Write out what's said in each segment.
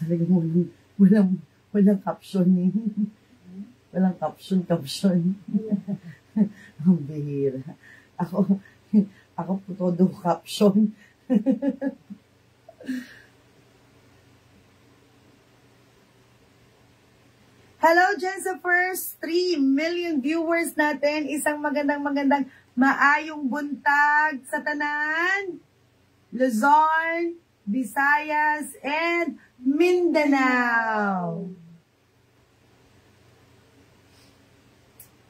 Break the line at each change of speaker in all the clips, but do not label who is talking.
Talagang walang caption eh. Walang caption. Ang bihira. Ako po todo caption. Hello, Jensifers! 3 million viewers natin. Isang magandang maayong buntag sa tanan, Luzon, Visayas, and Mindanao.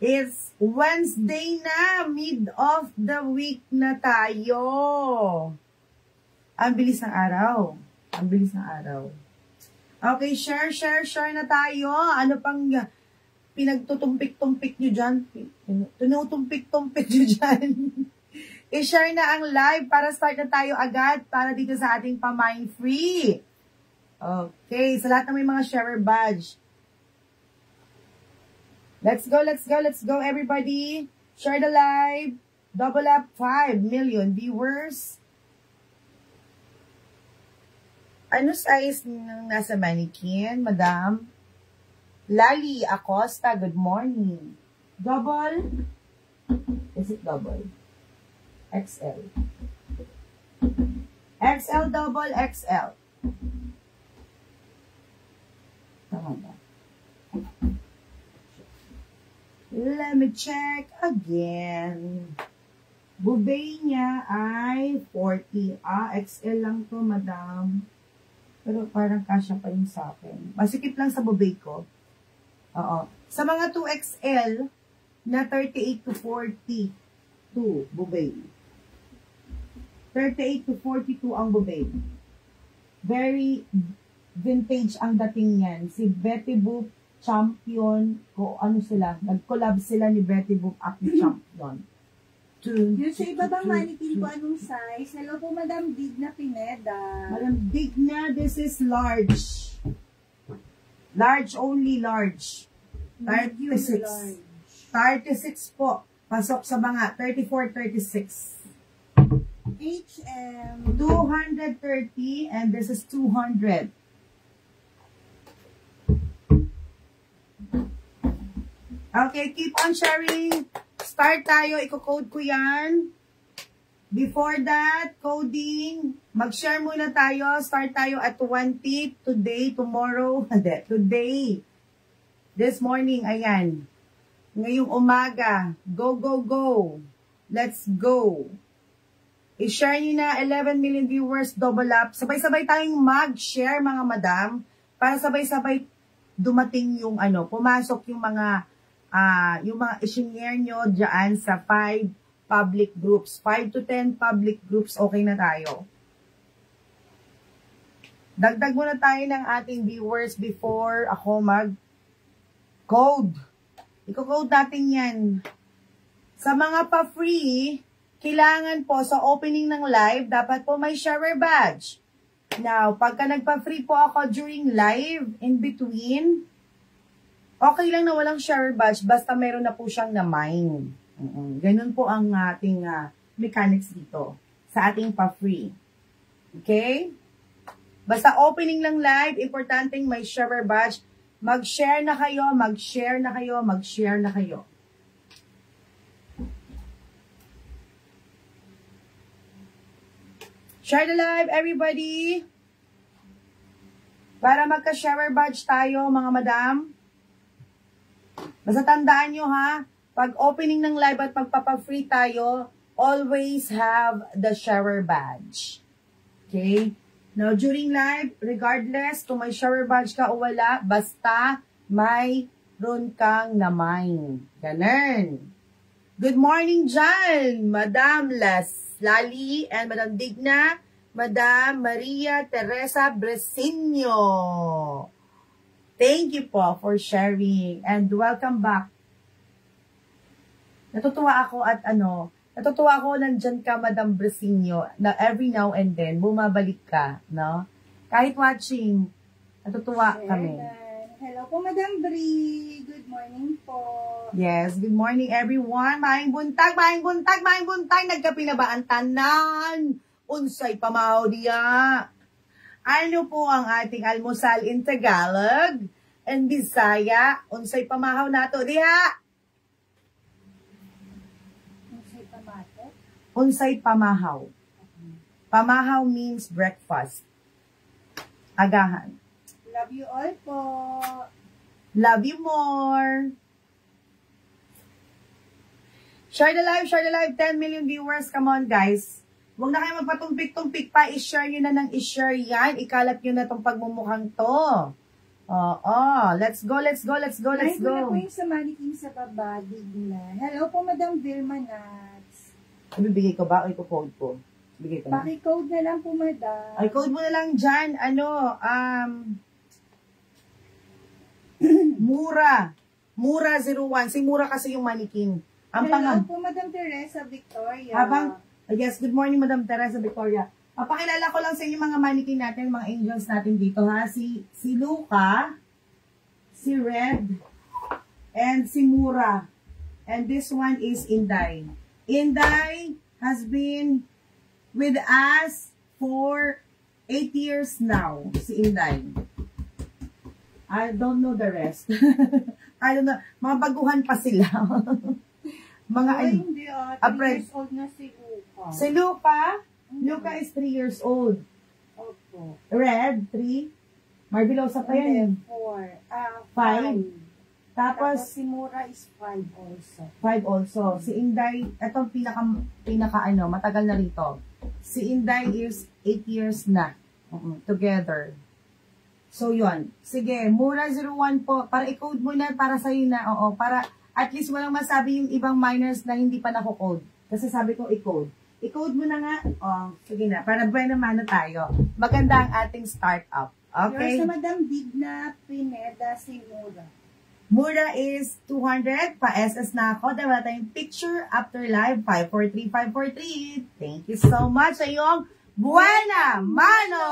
It's Wednesday na, mid of the week na tayo. Ang bilis ng araw. Okay, share na tayo. Ano pang pinagtutumpik-tumpik nyo dyan? Tinutumpik-tumpik nyo dyan. I-share na ang live para start na tayo agad para dito sa ating pamain free. Okay, sa lahat ng may mga sharer badge. Let's go, everybody. Share the live. Double up 5 million viewers. Ano size ng nasa mannequin, madam? Lali Acosta, good morning. Double? Is it double? XL. XL, double, XL. Tama ba? Let me check again. Bubay niya ay 40. XL lang to, madam. Pero parang kasya pa yun sa akin. Masikip lang sa bubay ko. Oo. Sa mga 2XL, na 38 to 42 bubay. 38 to 42 ang bubay. Very vintage ang dating yan. Si Betty Boop Champion, ano sila, nag-collab sila ni Betty Boop at ni Champion.
Yung sa iba bang mannequin ko, anong size? Hello po, Madam Digna Pineda.
Madam Digna, this is large. Large, only large. 36. 36 po. Pasok sa mga 34, 36.
HM.
230 and this is 200. Okay, keep on sharing. Start tayo. Iko-code ko yan. Before that, coding. Mag-share muna tayo. Start tayo at 20. Today, tomorrow. Today. This morning, ayan. Ngayong umaga. Go, go, go. Let's go. I-share nyo na 11 million viewers, double up. Sabay-sabay tayong mag-share, mga madam. Para sabay-sabay dumating yung pumasok yung mga i-share nyo dyan sa 5 public groups. 5 to 10 public groups, okay na tayo. Dagdag muna tayo ng ating viewers before ako mag-code. Iko-code natin yan. Sa mga pa-free, kailangan po sa opening ng live, dapat po may sharer badge. Now, pagka nagpa-free po ako during live, in between, okay lang na walang share badge, basta meron na po siyang na-mine. Ganun po ang ating mechanics dito sa ating pa-free. Okay? Basta opening lang live, importanteng may share badge. Mag-share na kayo, mag-share na kayo, mag-share na kayo. Share the live, everybody. Para magka-share badge tayo, mga madam. Basta tandaan nyo ha, pag opening ng live at magpapa-free tayo, always have the sharer badge. Okay? Now, during live, regardless kung may sharer badge ka o wala, basta mayroon kang na-mine. Ganun. Good morning dyan, Madam Lali and Madam Digna, Madam Maria Teresa Bresinho. Thank you po for sharing and welcome back. Natutuwa ako nandyan ka, Madam Bresinho, na every now and then, bumabalik ka, no? Kahit watching, natutuwa kami.
Hello po, Madam Bri. Good morning po.
Yes, good morning everyone. Maayong buntag. Nagkapi na ba ang tanan? Unsay pamaw diya? Ano po ang ating almusal in Tagalog and Bisaya? Unsay pamahaw nato diha? Unsay pamahaw. Pamahaw means breakfast. Agahan.
Love you all po.
Love you more. Share the live, share the live. 10 million viewers. Come on, guys. Huwag na kayo magpatumpik-tumpik pa. I-share nyo na ng i-share yan. Ikalat nyo na tong pagmumukhang to. Oo. Let's go, let's go, let's go, let's go.
Ay, po yung sa mannequin sa baba. Digna. Hello po, Madam Vilma Nats.
Ibibigay ko ba o iko-code ko? Bigay ko na.
Paki-code na lang po, Madam.
Ay, code mo na lang dyan. Mura. Mura 01. Si Mura kasi yung mannequin. Ang
Hello po, Madam Teresa Victoria.
Yes, good morning, Madam Teresa Victoria. Papakilala ko lang sa inyo mga mannequin natin, mga angels natin dito, ha? Si Luca, si Red, and si Mura. And this one is Inday. Inday has been with us for 8 years now, si Inday. I don't know the rest. I don't know. Mga baguhan pa sila. Mga
hindi 3 years old na si Luca.
Si Luca? Luca is 3 years old.
Opo.
Red, 3. Marvelosa pa yan. 5. Tapos
si Mura is 5 also.
5 also. Si Inday, itong pinaka matagal na rito. Si Inday is 8 years na. Together. So, yun. Sige, Mura 01 po. Para i-code mo na para sa'yo na. Oo, para at least walang masabi yung ibang minors na hindi pa nako-code. Kasi sabi ko i-code. I-code mo na nga. Oh, sige na. Para buwan naman na tayo. Maganda ang ating startup. Okay?
Yours na Madam Digna Pineda si Mura.
Mura is 200. Pa-SS na ako. Dahil wala tayong picture after live. 543. Thank you so much sa iyong buwana mano!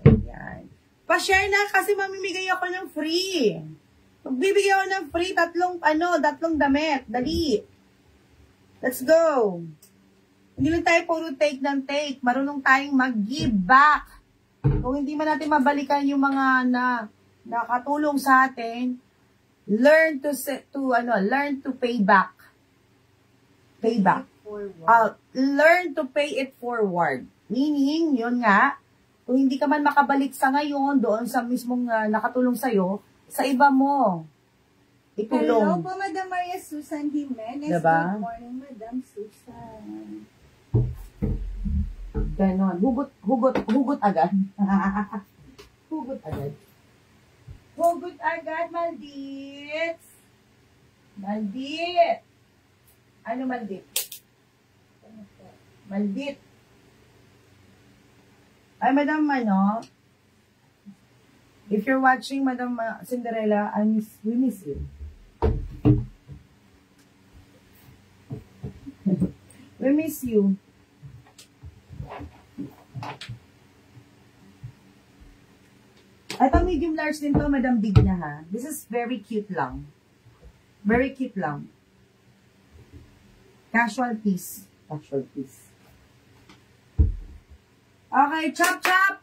Ayan. Pa-share na kasi mamimigay ako ng free. Magbibigay ako ng free, tatlong damit. Dali. Let's go. Hindi lang tayo puro take ng take. Marunong tayong mag-give back. Kung hindi man natin mabalikan yung mga nakatulong sa atin, learn to pay back. Pay back. Learn to pay it forward. Meaning, yun nga, kung hindi ka man makabalik sa ngayon, doon sa mismong nakatulong sa'yo, sa iba mo, itulong.
Hello po, Madam Maria Susan Jimenez.
Diba?
Good morning, Madam Susan.
Ganon. Hugot agad. Hugot agad. Hugot agad, Maldit. Maldit. Ano Maldit? Maldit. Ay, Madam, if you're watching, Madam Cinderella, we miss you. We miss you. Ito medium large din to, Madam Digna, ha. This is very cute lang. Very cute lang. Casual piece. Casual piece. Okay, chop chop!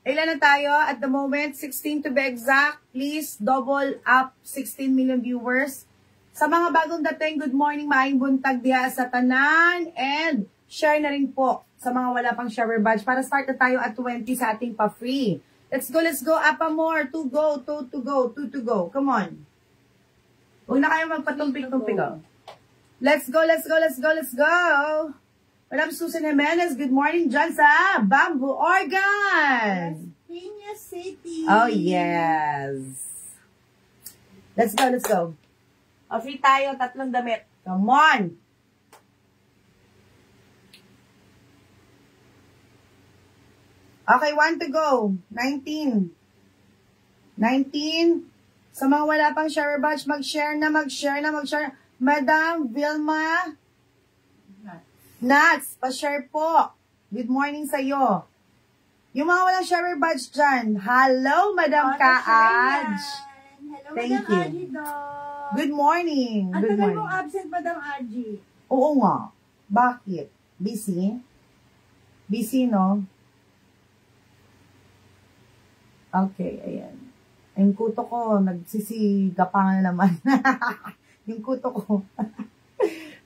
Ilan na tayo at the moment? 16 to be exact. Please double up 16 million viewers. Sa mga bagong dating, good morning, maayong buntag diha sa tanan. And share na rin po sa mga wala pang shower badge para start na tayo at 20 sa ating pa-free. Let's go, let's go. Apa more. 2 go, 2 to go, 2 to go. Come on. Huwag na kayo magpatumpik-tumpik. Let's go, let's go, let's go, let's go. Madam Susan Jimenez, good morning dyan sa Bamboo Organ.
Piña City.
Oh, yes. Let's go, let's go. O, free tayo, 3 damit. Come on. Okay, 1 to go. 19. 19. Sa mga wala pang share badge, mag-share na, mag-share na, mag-share. Madam Vilma Nats, pa-share po. Good morning sa iyo. Yung mga walang share badge dyan. Hello, Madam Kaaj.
Hello,
Thank
Madam
you.
Argy Dog.
Good morning.
Ang
Good
tagal
morning.
mong absent, Madam Argy.
Oo nga. Bakit? Busy? Busy, no? Okay, ayan. Yung kuto ko, nagsisigapangan na naman. Yung kuto ko.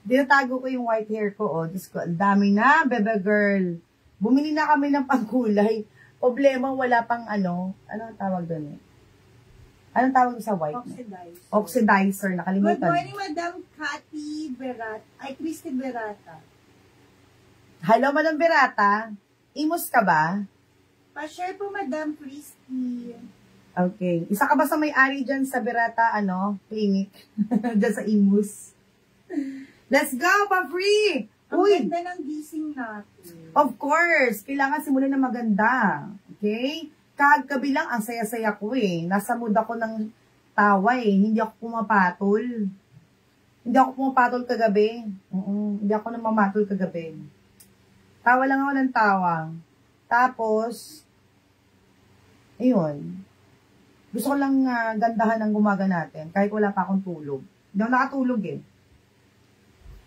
Dinatago ko yung white hair ko, oh. Diyos ko, ang dami na, bebe girl. Bumili na kami ng pangkulay. Problema, wala pang ano ang tawag doon eh? Anong tawag sa white?
Oxidizer.
Oxidizer,
Good
nakalimutan.
morning, Madam Cathy Berata. Ay, Christy Berata.
Hello, Madam Berata. Imus ka ba?
Pa-share po, Madam Christy.
Okay. Isa ka ba sa may-ari dyan sa Berata, clinic? Dyan sa Imus. Let's go, pa-free!
Ang
Uy!
ganda ng gising natin.
Of course! Kailangan simulan na maganda. Okay? Kagabi lang, ang saya-saya ko eh. Nasa mood ako ng tawa eh. Hindi ako pumapatol. Hindi ako pumapatol kagabi. Hindi ako namamatol kagabi. Tawa lang ako ng tawa. Tapos, ayun. Gusto ko lang gandahan ng umaga natin kahit wala pa akong tulog. Hindi ako nakatulog eh.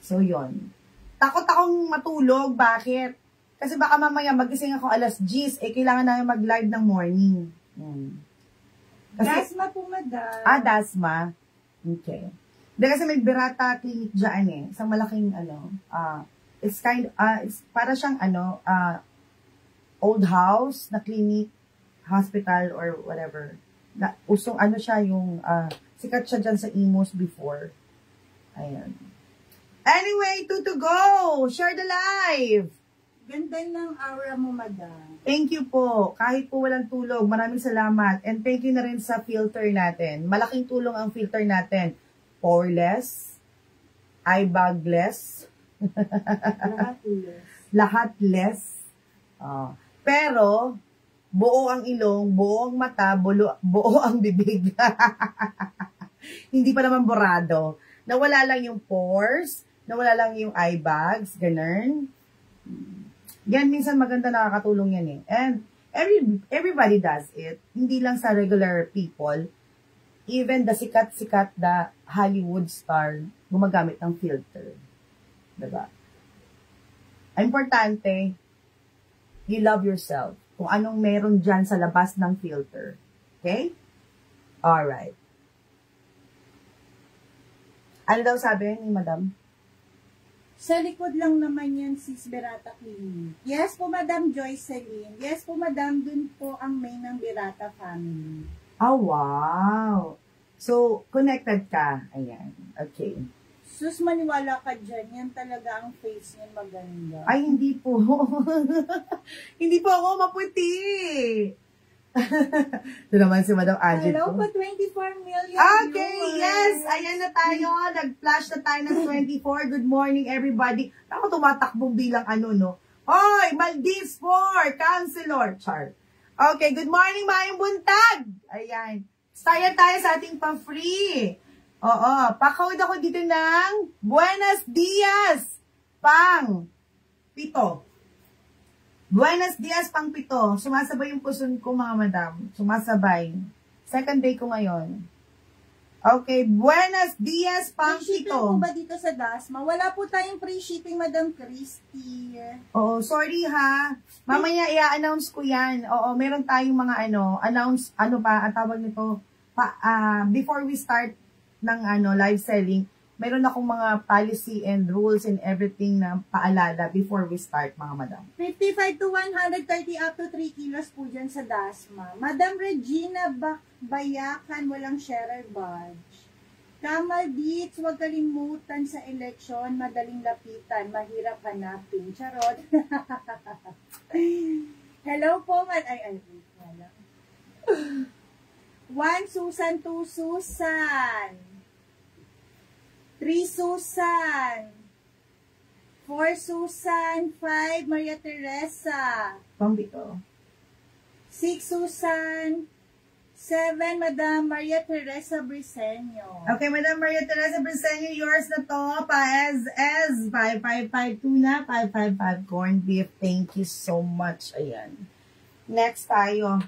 So, yun. Takot akong matulog. Bakit? Kasi baka mamaya magising ako alas 10, kailangan namin mag-live ng morning. Kasi,
Dasma po, Madam.
Dasma. Okay. Kasi may Berata clinic dyan eh. Isang malaking it's para siyang old house na clinic, hospital, or whatever. Usong siya yung, sikat siya dyan sa Imus before. Ayan. Anyway, to go! Share the live!
Ganda ng aura mo, Madam.
Thank you po. Kahit po walang tulog, maraming salamat. And thank you na rin sa filter natin. Malaking tulong ang filter natin. Poreless, eyebagless, lahat less. Pero, buo ang ilong, buo ang mata, buo ang bibig. Hindi pa naman borado. Nawala lang yung pores, nawala lang yung eye bags, ganun. Yan, minsan maganda nakakatulong yan eh. And everybody does it. Hindi lang sa regular people. Even the sikat-sikat na Hollywood star gumagamit ng filter. Diba? Importante, you love yourself. Kung anong meron dyan sa labas ng filter. Okay? Alright. Ano daw sabi ni Madam?
Sa likod lang naman yan, Sis Berata Clinic. Yes po, Madam Joycelyn. Yes po, Madam, dun po ang main ng Berata family.
Oh, wow. So, connected ka. Ayan. Okay.
Sus, maniwala ka dyan. Yan talaga ang face niya maganda.
Ay, hindi po. Hindi po ako maputi. Ito naman si Madam Ajit
Hello
ko.
po, 24 million
Okay,
viewers.
yes. Ayan na tayo. Nag-flash na tayo ng 24. Good morning, everybody. Ako tumatakbong bilang Hoy, Maldives 4, Councilor. Char. Okay, good morning, Mayang Buntag. Ayan. Start tayo sa ating pa-free. Oo, pa-code ako dito ng Buenos Dias, pang 7. Buenos Dias, pang 7. Sumasabay yung puson ko, mga madam. Sumasabay. Second day ko ngayon. Okay, Buenos Dias, pang 7.
Free shipping po ba dito sa Dasma? Wala po tayong free shipping, Madam Christy.
Oo, sorry ha. Mamaya i-announce ko yan. Oo, meron tayong mga announce, ang tawag nito, before we start ng live selling, meron akong mga policy and rules and everything na paalala before we start, mga madam.
55 to 130 up to 3 kilos po dyan sa Dasma. Madam Regina Bayakan, walang sharer badge. Kamal Beats, huwag kalimutan sa eleksyon, madaling lapitan, mahirap hanapin. Charot. Hello po, wait, wala. 1 Susan, 2 Susan. 3 Susan. 4 Susan. 5 Maria Teresa.
Pang 7.
6 Susan. 7 Madam Maria Teresa Briseño.
Okay, Madam Maria Teresa Briseño, yours na to. Pa-S. 555 tuna, 555 corned beef. Thank you so much. Ayan. Next tayo.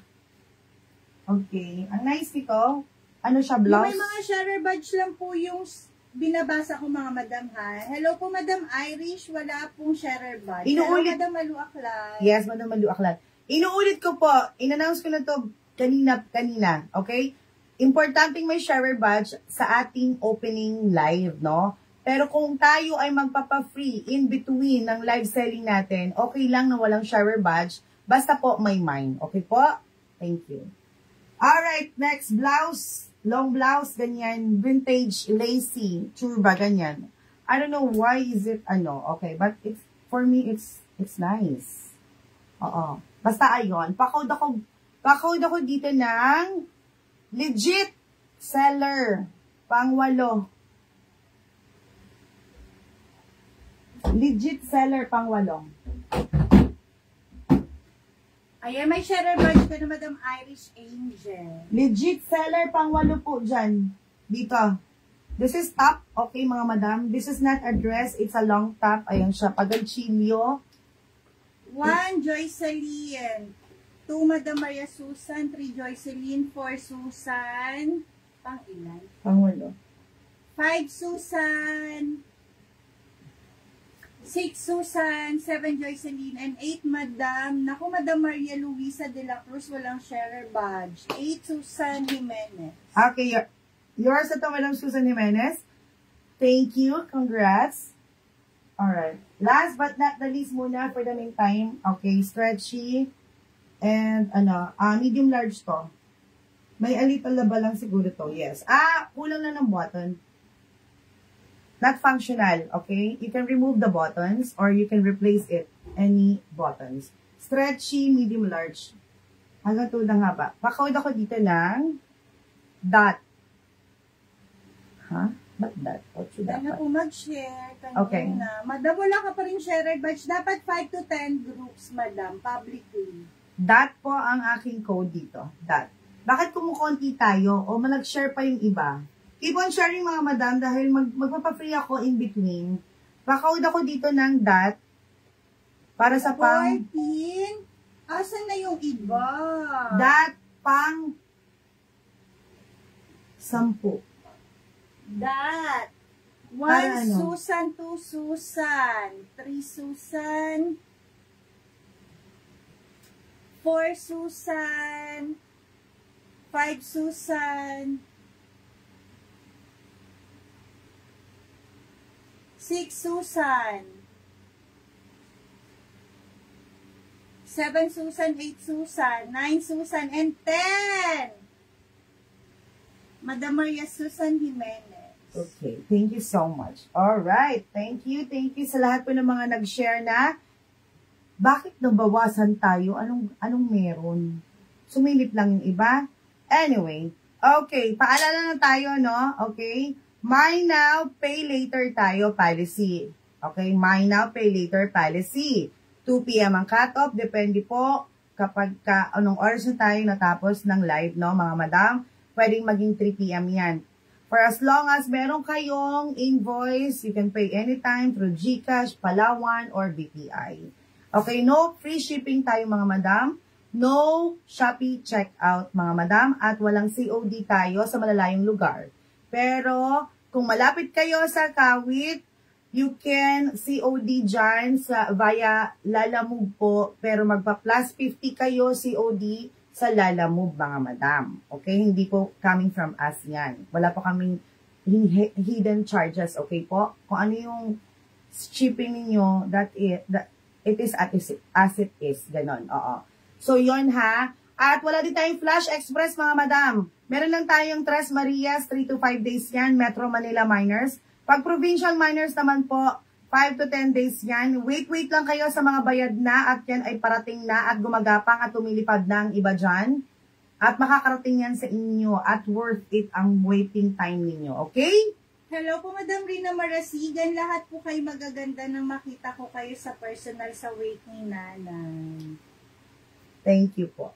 Okay. Ang nice nito. Ano siya, blouse?
May mga sharer badge lang po yung binabasa ko, mga madam, ha. Hello po, Madam Irish. Wala pong sharer badge. Hello, Madam Malu Aklan.
Yes, Madam Malu Aklan. Inuulit ko po. In-announce ko na to kanina, okay? Importanteng may sharer badge sa ating opening live, no? Pero kung tayo ay magpapa-free in between ng live selling natin, okay lang na walang sharer badge, basta po may mine. Okay po? Thank you. Alright, next, blouse. Long blouse, ganyan. Vintage, lacy, churba, ganyan. I don't know why is it, okay, but it's, for me, it's nice. Oo. Basta ayon. Pakode ako dito ng legit seller. Pang-8. Legit seller, pang-8.
Ayan, may sharer badge ka na, Madam Irish Angel.
Legit seller, pang-8 po dyan. Dito. This is top, okay mga madam. This is not a dress, it's a long top. Ayan siya, paganchilyo.
1, Joycelyn. 2, Madam Maria Susan. 3, Joycelyn. 4, Susan. Pang-ilan?
Pang-8.
5, Susan. 6, Susan. 7, Joycelyn. And 8, Madam. Naku, Madam Maria Luisa de la Cruz. Walang sharer badge. 8, Susan Jimenez.
Okay, yours ito, Madam Susan Jimenez. Thank you. Congrats. Alright. Last but not the least muna for the meantime. Okay, stretchy. And, medium large to. May a little laba lang siguro to. Yes. Kulang na ng button. Not functional. Okay? You can remove the buttons or you can replace it. Any buttons. Stretchy, medium large. Hanggang to ng haba. Pakawad ako dito ng dot. Huh? Ba't that? What should
Kaya na
dapat?
po mag-share.
Okay.
Na. Madam, wala ka pa rin sharer badge. Dapat 5 to 10 groups, Madam, publicly.
Dot po ang aking code dito. Dot. Bakit kumukonti tayo o nag-share pa yung iba? Keep on sharing mga madam dahil magpapa-free ako in between. Pakawad ako dito ng dot para sa pang...
14? Asan na yung iba?
Dot pang 10.
That. 1
Para ano?
Susan, 2 Susan, 3 Susan, 4 Susan, 5 Susan, 6 Susan, 7 Susan, 8 Susan, 9 Susan, and 10! Madam Maria Susan Jimenez.
Okay, thank you so much. Alright, thank you sa lahat po ng mga nag-share na. Bakit nabawasan tayo? Anong meron? Sumilip lang yung iba? Anyway, okay, paalala na tayo, no? Okay, Buy now, pay later tayo policy. Okay, buy now, pay later policy. 2 p.m. ang cut-off, depende po kapag anong oras na tayo natapos ng live, no, mga madam. Pwedeng maging 3 p.m. yan. For as long as meron kayong invoice, you can pay anytime through GCash, Palawan, or BPI. Okay, no free shipping tayo mga madam. No Shopee checkout mga madam. At walang COD tayo sa malalayong lugar. Pero kung malapit kayo sa Kawit, you can COD dyan via Lalamove po. Pero magpa plus 50 kayo COD sa Lalamove mga madam. Okay, hindi po coming from us yan. Wala po kaming hidden charges. Okay po? Kung ano yung shipping ninyo, it is as it is. Ganon. Oo. So, yon ha. At wala din tayong Flash Express mga madam. Meron lang tayong Tres Marias, 3 to 5 days yan. Metro Manila miners. Pag provincial miners naman po, 5 to 10 days yan. Wait lang kayo sa mga bayad na at yan ay parating na at gumagapang at tumilipad na ang iba dyan. At makakarating yan sa inyo at worth it ang waiting time ninyo. Okay?
Hello po, Madam Rina Marasigan. Lahat po kayo magaganda nang makita ko kayo sa personal sa wait ni Nanay.
Thank you po.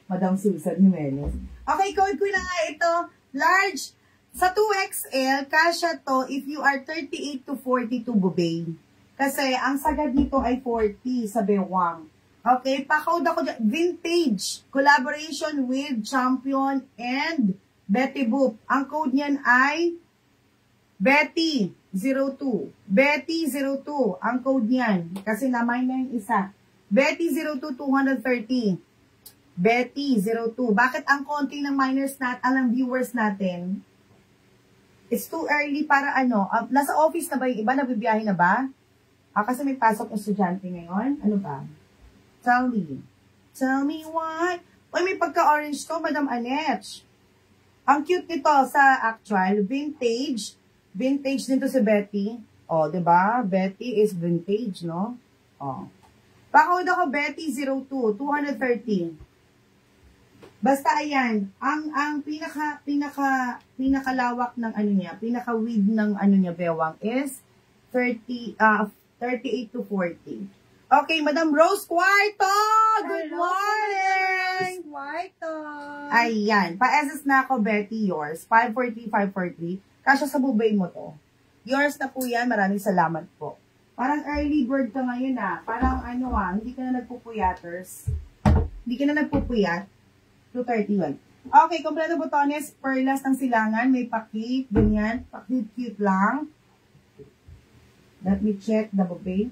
Madam Susan Jimenez. Okay, code ko na nga ito. Large. Sa 2XL, kasya to if you are 38 to 42 bubay. Kasi ang sagad nito ay 40 sa bewang. Okay, pa-code ako dyan. Vintage. Collaboration with Champion and Betty Boop. Ang code niyan ay Betty02. Betty02. Ang code niyan. Kasi namay na yung isa. Betty02 230. Betty, 02. Bakit ang konti ng minors ng viewers natin? It's too early para ano? Nasa office na ba yung iba? Nabibiyahe na ba? Kasi may pasok ng estudyante ngayon. Ano ba? Tell me. Tell me why. Uy, may pagka-orange to, Madam Annette. Ang cute nito sa actual. Vintage. Vintage din to si Betty. O, diba? Betty is vintage, no? O. Pakawad ako, Betty 02, 230. Basta ayan, ang pinakalawak ng ano niya, pinaka-width ng ano niya, bewang is 38 to 40. Okay, Madam Rose Cuarto! Good morning!
Rose Cuarto!
Ayan, pa-SS na ako, Betty, yours. 540, 543. Kasya sa bubay mo to. Yours na po yan, maraming salamat po. Parang early bird ka ngayon Parang ano hindi ka na nagpupuyaters. Hindi ka na nagpupuyat. 231. Okay, kompleto botones, perlas ng silangan, may pakit, ganyan, pakit-cute lang. Let me check the bouquet.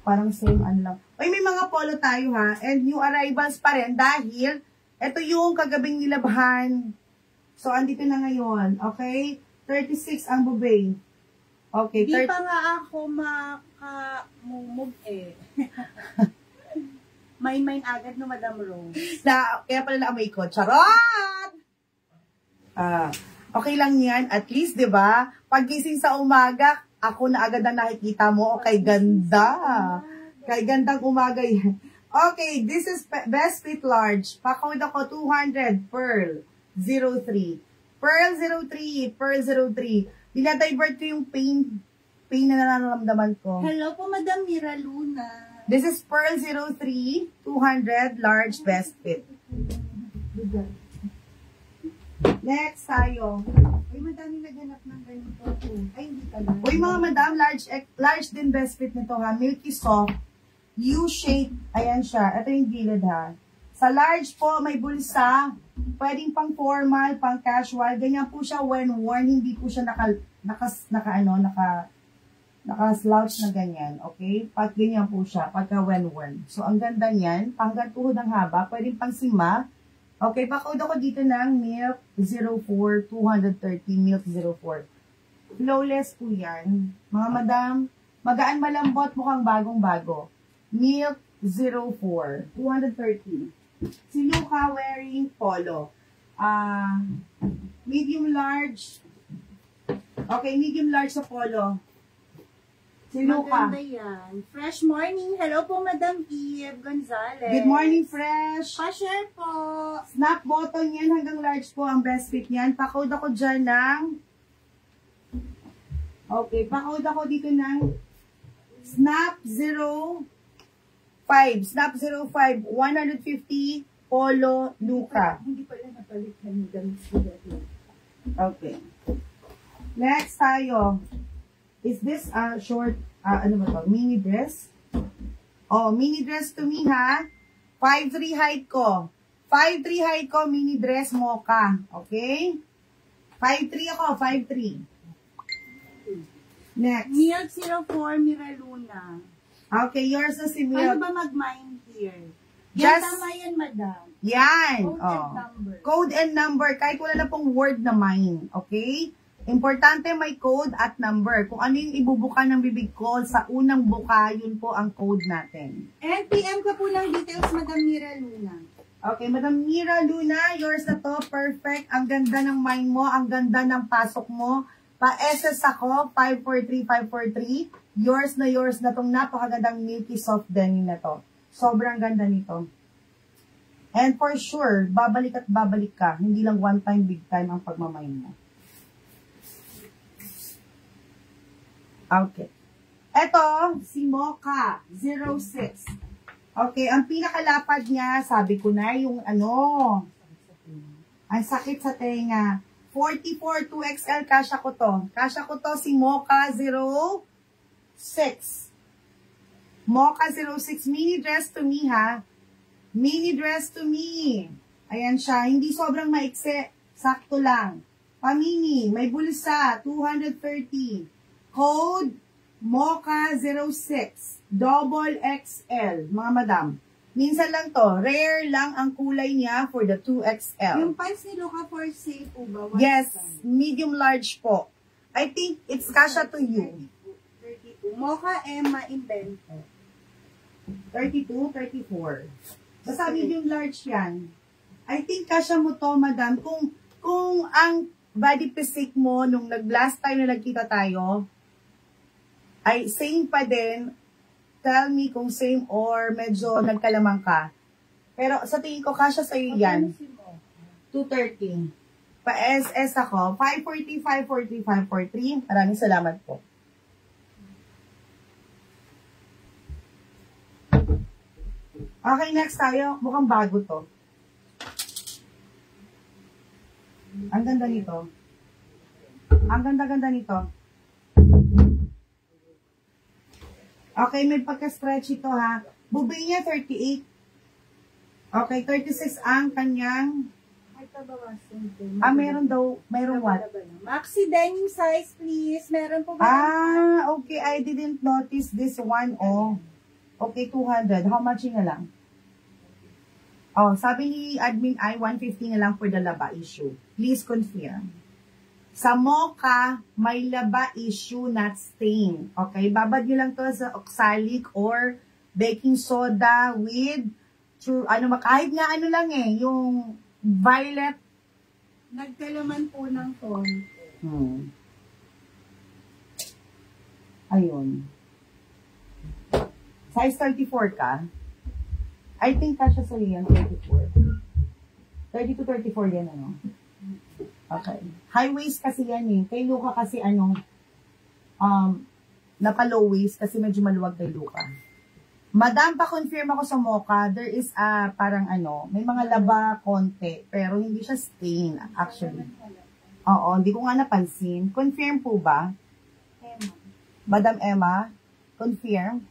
Parang same ano lang. Uy, may mga polo tayo and new arrivals pa rin dahil ito yung kagabing nilabhan. So, andito na ngayon, okay? 36 ang bouquet. Okay,
di pa nga ako makamumog Main agad no, Madam Rose.
Kaya pala naamoy ko. Charot! Okay lang yan. At least, di ba? Paggising sa umaga, ako na agad ang nakikita mo. Okay, ganda. Kay gandang umaga yan. Okay, this is Best Fit Large. Pakawad ako 200. Pearl 03. Pearl 03. Pearl 03. Dinadivert ko yung pain na nararamdaman ko.
Hello po, Madam Mira Luna.
This is Pearl 03, 200, large best fit. Next tayo.
Ay, madami naghanap ng ganito. Ay, hindi ka lang.
Uy, mga madam, large din best fit nito Milky soft, U-shape. Ayan siya. Ito yung gilid Sa large po, may bulsa. Pwedeng pang formal, pang casual. Ganyan po siya when worn. Hindi po siya naka-slouch na ganyan, okay? Pag ganyan po siya, pagka when worn. So, ang ganda niyan, panggat tuhod ang haba, pwedeng pang sima. Okay, pakawad ako dito ng Milk 04, 230, Milk 04. Flawless po yan. Mga madam, magaan malambot, mukhang bagong-bago. Milk 04, 230. Si Luca wearing polo. Medium large. Okay, medium large sa polo. Si Luca.
Maganda yan. Fresh morning. Hello po, Madam Eve Gonzalez.
Good morning, Fresh.
Pa-share po.
Snap button yan hanggang large po ang best fit niyan. Pakawad ako dyan ng... Okay, pakawad ako dito ng Snap 05. Snap 05, 150 Polo Luca.
Hindi pala napalitan ni damit sila.
Okay. Next tayo. Is this a short, ano ba to? Mini dress? Oh, mini dress to me 5'3" height ko. 5'3" height ko, mini dress mocha. Okay? 5'3" ako, 5'3". Next.
Milk 04, Mira Luna.
Okay, yours na si Milk.
Paano ba mag-mine here?
Just,
tama yan, madam.
yan.
Code and number.
Code and number. Kahit wala na pong word na mine. Okay? Importante may code at number. Kung ano yung ibubuka ng bibig ko sa unang buka, yun po ang code natin.
And PM ka po ng details, Madam Mira Luna.
Okay, Madam Mira Luna, yours na to. Perfect. Ang ganda ng mind mo. Ang ganda ng pasok mo. Pa-SS ako, 543, 543. Yours na tong napakagandang milky soft denim na to. Sobrang ganda nito. And for sure, babalik at babalik ka. Hindi lang one time, big time ang pagmamain mo. Okay. Ito, si Mocha 06. Okay, ang pinakalapad niya, sabi ko na, yung ano, ang sakit sa tenga. 44 2XL, kasya ko to. Kasya ko to si Mocha 06. Mocha 06, mini dress to me Mini dress to me. Ayan siya, hindi sobrang maikse, sakto lang. Pamini, may bulsa, 230. Code Mocha 06, double XL, mga madam. Minsan lang to. Rare lang ang kulay niya for the 2XL.
Yung pants ni Luca for sale po ba?
Yes, medium large po. I think it's kasha to you.
32. Mocha Emma Invento.
32, 34. Basta medium large yan. I think kasha mo to, madam. Kung ang body physique mo nung last time na nagkita tayo, ay same pa din, tell me kung same or medyo nagkalamang ka. Pero sa tingin ko, kasha sa'yo yan. 230. Pa-SS ako. 540, 540, 543. Maraming salamat po. Okay, next tayo. Mukhang bago to. Ang ganda nito. Ang ganda-ganda nito. Okay, may pagka-stretch ito ha. Bubay niya 38. Okay, 36 ang kanyang... meron daw. Meron what?
Maxi denim size, please. Meron po ba?
Okay. I didn't notice this one. Oh. Okay, 200. How much na lang? Oh, sabi ni admin ay 150 na lang for the laba issue. Please confirm. Sa mocha, may laba issue, not stain. Okay, babad nyo lang to sa oxalic or baking soda with, kahit nga ano lang yung violet.
Nagkalaman po ng konti.
Ayun. Size 34 ka? I think kasha sa yan, 34. 32, 34 yan, ano? Okay. High waist kasi yan eh. Kay Luca kasi napa-low waist kasi medyo maluwag kay Luca. Madam, pa-confirm ako sa mocha, there is parang may mga laba konti, pero hindi siya stain actually. Oo, hindi ko nga napansin. Confirm po ba? Madam Emma, confirm.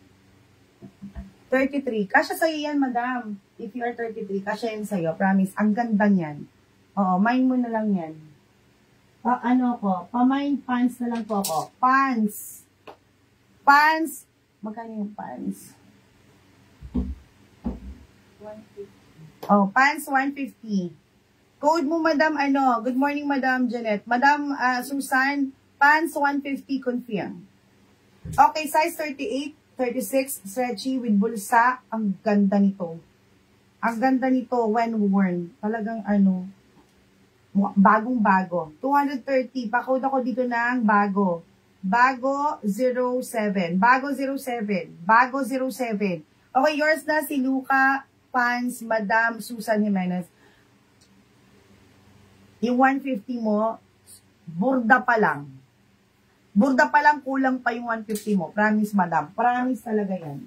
33. Kasya sa'yo yan, madam. If you are 33, kasya yan sa'yo. Promise. Ang ganda niyan. Oo, mine mo na lang yan. Pa-mine pants na lang po ako. Pants. Pants. Magkano yung pants?
150.
Oh, pants 150. Code mo, madam, good morning, madam Janet. Madam Susan, pants 150, confirm. Okay, size 38, 36, stretchy with bulsa. Ang ganda nito. Ang ganda nito when worn. Talagang bagong-bago. 230. Pa-code ako dito ng bago. Bago 07. Bago 07. Bago 07. Okay, yours na si Luca Pants, Madam Susan Jimenez. Yung 150 mo, burda pa lang. Burda pa lang, kulang pa yung 150 mo. Promise, madam. Promise talaga yan.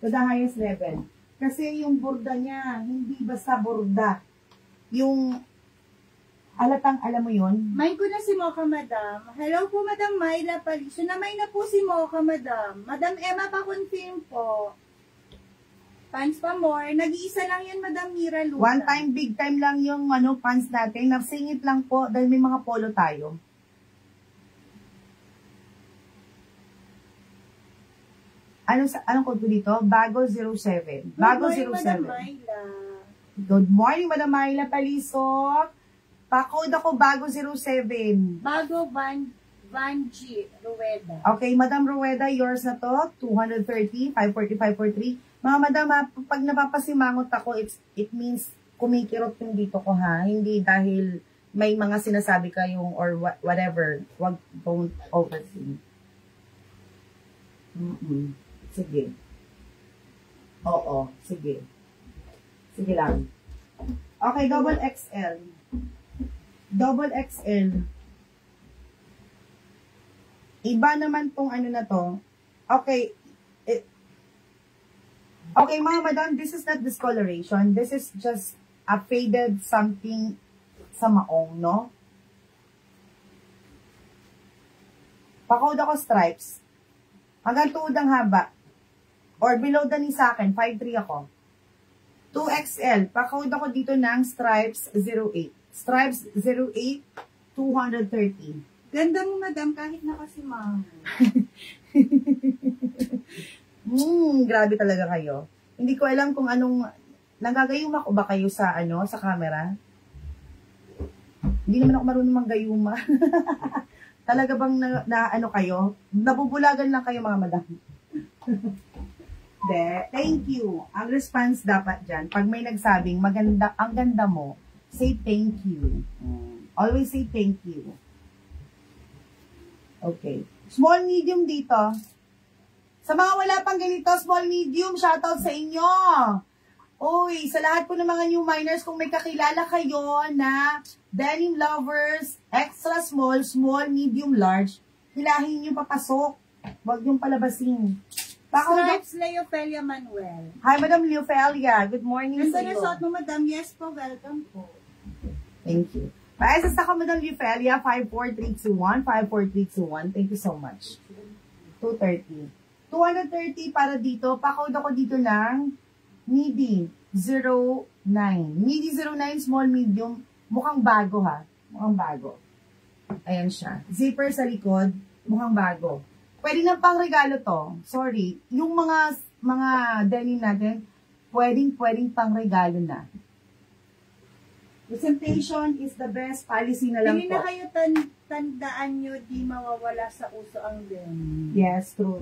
To the highest level. Kasi yung burda niya, hindi basta burda. Yung alam mo yun?
May ko na si Mocha, madam. Hello po, madam Myla Paliso. Namay na po si Mocha, madam. Madam Emma, pa-confirm po. Pants pa more. Nag-iisa lang yan, madam Mira Luna.
One time, big time lang yung pants natin. Nasingit lang po dahil may mga polo tayo. Anong code ko dito? Bago 07. Bago 07.
Madam Myla.
Good morning, Madam Myla Paliso. Pa-code ako bago 07.
Bago Vanji Rueda.
Okay, Madam Rueda, yours na to. 230, 540, 543. Mga madam, pag napapasimangot ako, it means kumikirot yung dito ko ha. Hindi dahil may mga sinasabi kayong or whatever. Don't overthink. Sige. Oo, sige. Sige lang. Okay, double XL. Double XL. Iba naman tong na to. Okay. Okay, mga madam, this is not discoloration. This is just a faded something sa maong, no? Pa-code ako stripes. Hanggang tuhod ang haba. Or below the knee sa akin, 5'3 ako. 2XL. Pa-code ako dito ng stripes 08. Stripes 08, 230.
Ganda mo, madam, kahit nakasimangot.
Grabe talaga kayo. Hindi ko alam kung anong, nagagayuma ko ba kayo sa, sa camera? Hindi naman ako marunong manggayuma. Talaga bang na kayo? Nabubulagan lang kayo mga madam. Thank you. Ang response dapat dyan, pag may nagsabing, maganda, ang ganda mo, say thank you. Always say thank you. Okay. Small, medium dito. Sa mga wala pang ganito, small, medium, shoutout sa inyo. Uy, sa lahat po ng mga new miners, kung may kakilala kayo na denim lovers, extra small, small, medium, large, hilahin yung papasok. Huwag yung palabasin.
Stripes Leofelia Manuel.
Hi, Madam Leofelia. Good morning
Ganda
sa
na
iyo.
suot mo, Madam. Yes po, welcome po.
Thank you. Paesas ako, Madam Leofelia, 54321, 54321. Thank you so much. 230. 230 para dito. Pa-code ako dito ng Midi 09. Midi 09, small, medium. Mukhang bago ha. Mukhang bago. Ayan siya. Zipper sa likod. Mukhang bago. Pwede na pang regalo to. Sorry. Yung mga denim natin, pwedeng pang regalo na. Presentation is the best policy na lang
Hindi
po.
na kayo tandaan nyo, di mawawala sa uso ang denim.
Yes, true.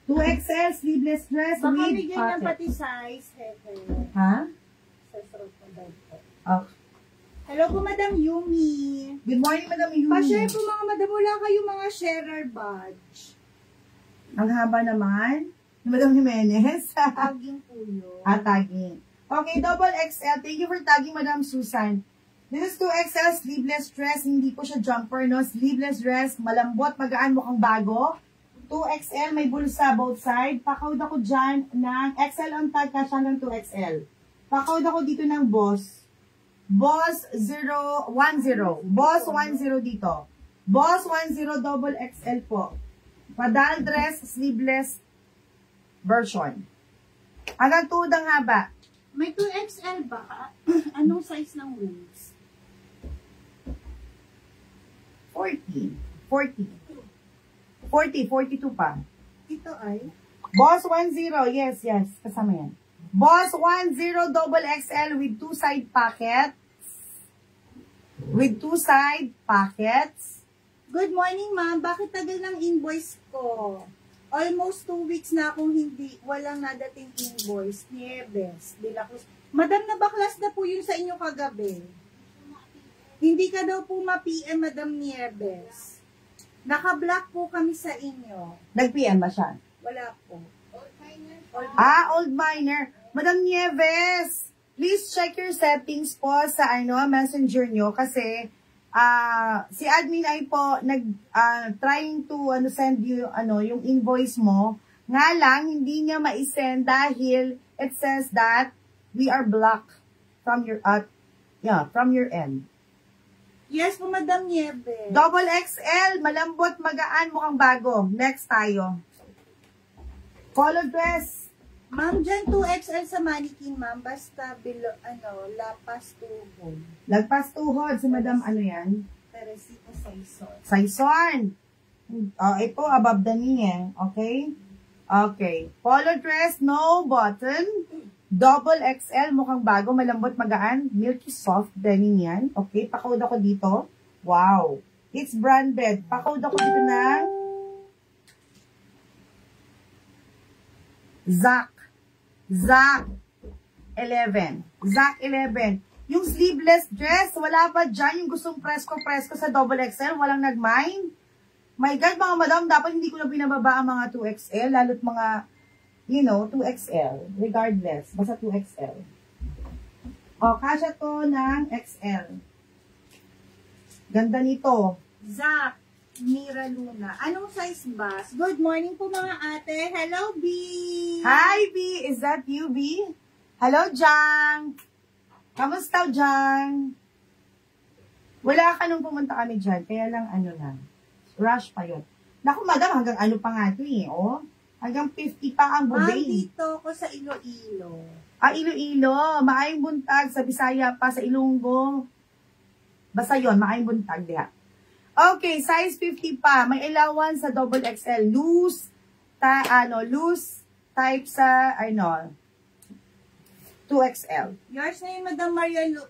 2XL sleeveless dress
Baka
with
bigyan ng
pocket.
pati size.
Ha?
Sa throat mo daw po.
Okay.
Hello po, Madam Yumi.
Good morning, Madam Yumi.
Pa-share po mga madam, wala kayo mga sharer badge.
Ang haba naman ni Madam Jimenez.
Tagging po yun.
Tagging. Okay, double XL. Thank you for tagging, Madam Susan. This is 2XL sleeveless dress. Hindi po siya jumper, no? Sleeveless dress. Malambot, magaan, mukhang bago. 2XL, may bulsa both side. Pakawd ako dyan ng XL on tag, kasya ng 2XL. Pakawd ako dito ng Boss. Boss 010. Boss 10 dito. Boss 10 double XL po. Padal dress, sleeveless version. Hanggang tudang haba.
May 2XL ba? Anong size ng waist?
42 pa.
Ito ay?
Boss 10, yes, kasama yan. Boss 10 double XL with two side pockets.
Good morning, ma'am. Bakit tagal ng invoice ko? Almost 2 weeks na akong walang nadating invoice. Nieves, De La Cruz. Madam, nabaklas na po yun sa inyo kagabi. Hindi ka daw po ma-PM, Madam Nieves. Naka-block po kami sa inyo.
Nag-PM ba siya?
Wala po.
Old miner. Madam Nieves, please check your settings po sa messenger nyo kasi si admin ay po trying to send you yung invoice mo. Nga lang, hindi niya ma-send dahil it says that we are blocked from your end.
Yes po, Madam Nieves.
Double XL, malambot, magaan, mukhang bago. Next tayo. Color dress.
Ma'am, dyan 2XL sa mannequin, ma'am. Basta lapas tuhod.
Lagpas tuhod. Si Madam, yan?
Teresita Saison.
Saison. Ito, above the knee, Okay? Okay. Polo dress, no button. Double XL, mukhang bago, malambot, magaan. Milky soft, denim yan. Okay, pakawad ako dito. Wow. It's branded. Pakawad ako dito ng Zach 11. Zach 11. Yung sleeveless dress, wala pa dyan. Yung gustong presko sa double XL, walang nag-mind. My God, mga madam, dapat hindi ko na binababa ang mga 2XL, lalo't mga, 2XL. Regardless, basta 2XL. Kasya to ng XL. Ganda nito.
Zach Mira Luna. Anong size ba? Good morning po mga ate. Hello, B.
Hi, B. Is that you, B? Hello, Jang. Kamusta, Jang? Wala ka nung pumunta kami dyan. Kaya lang, rush pa yun. Naku, madam, hanggang pa nga ito Hanggang 50 pa ang
Ma'am,
buday.
dito ko sa Iloilo.
Iloilo. Maayong buntag sa Bisaya pa, sa Ilonggo. Basta yun, maayong buntag, diha. Okay, size 50 pa. May allowance sa double XL. Loose type sa, 2XL.
Yours na yun, Madam Maria Lu...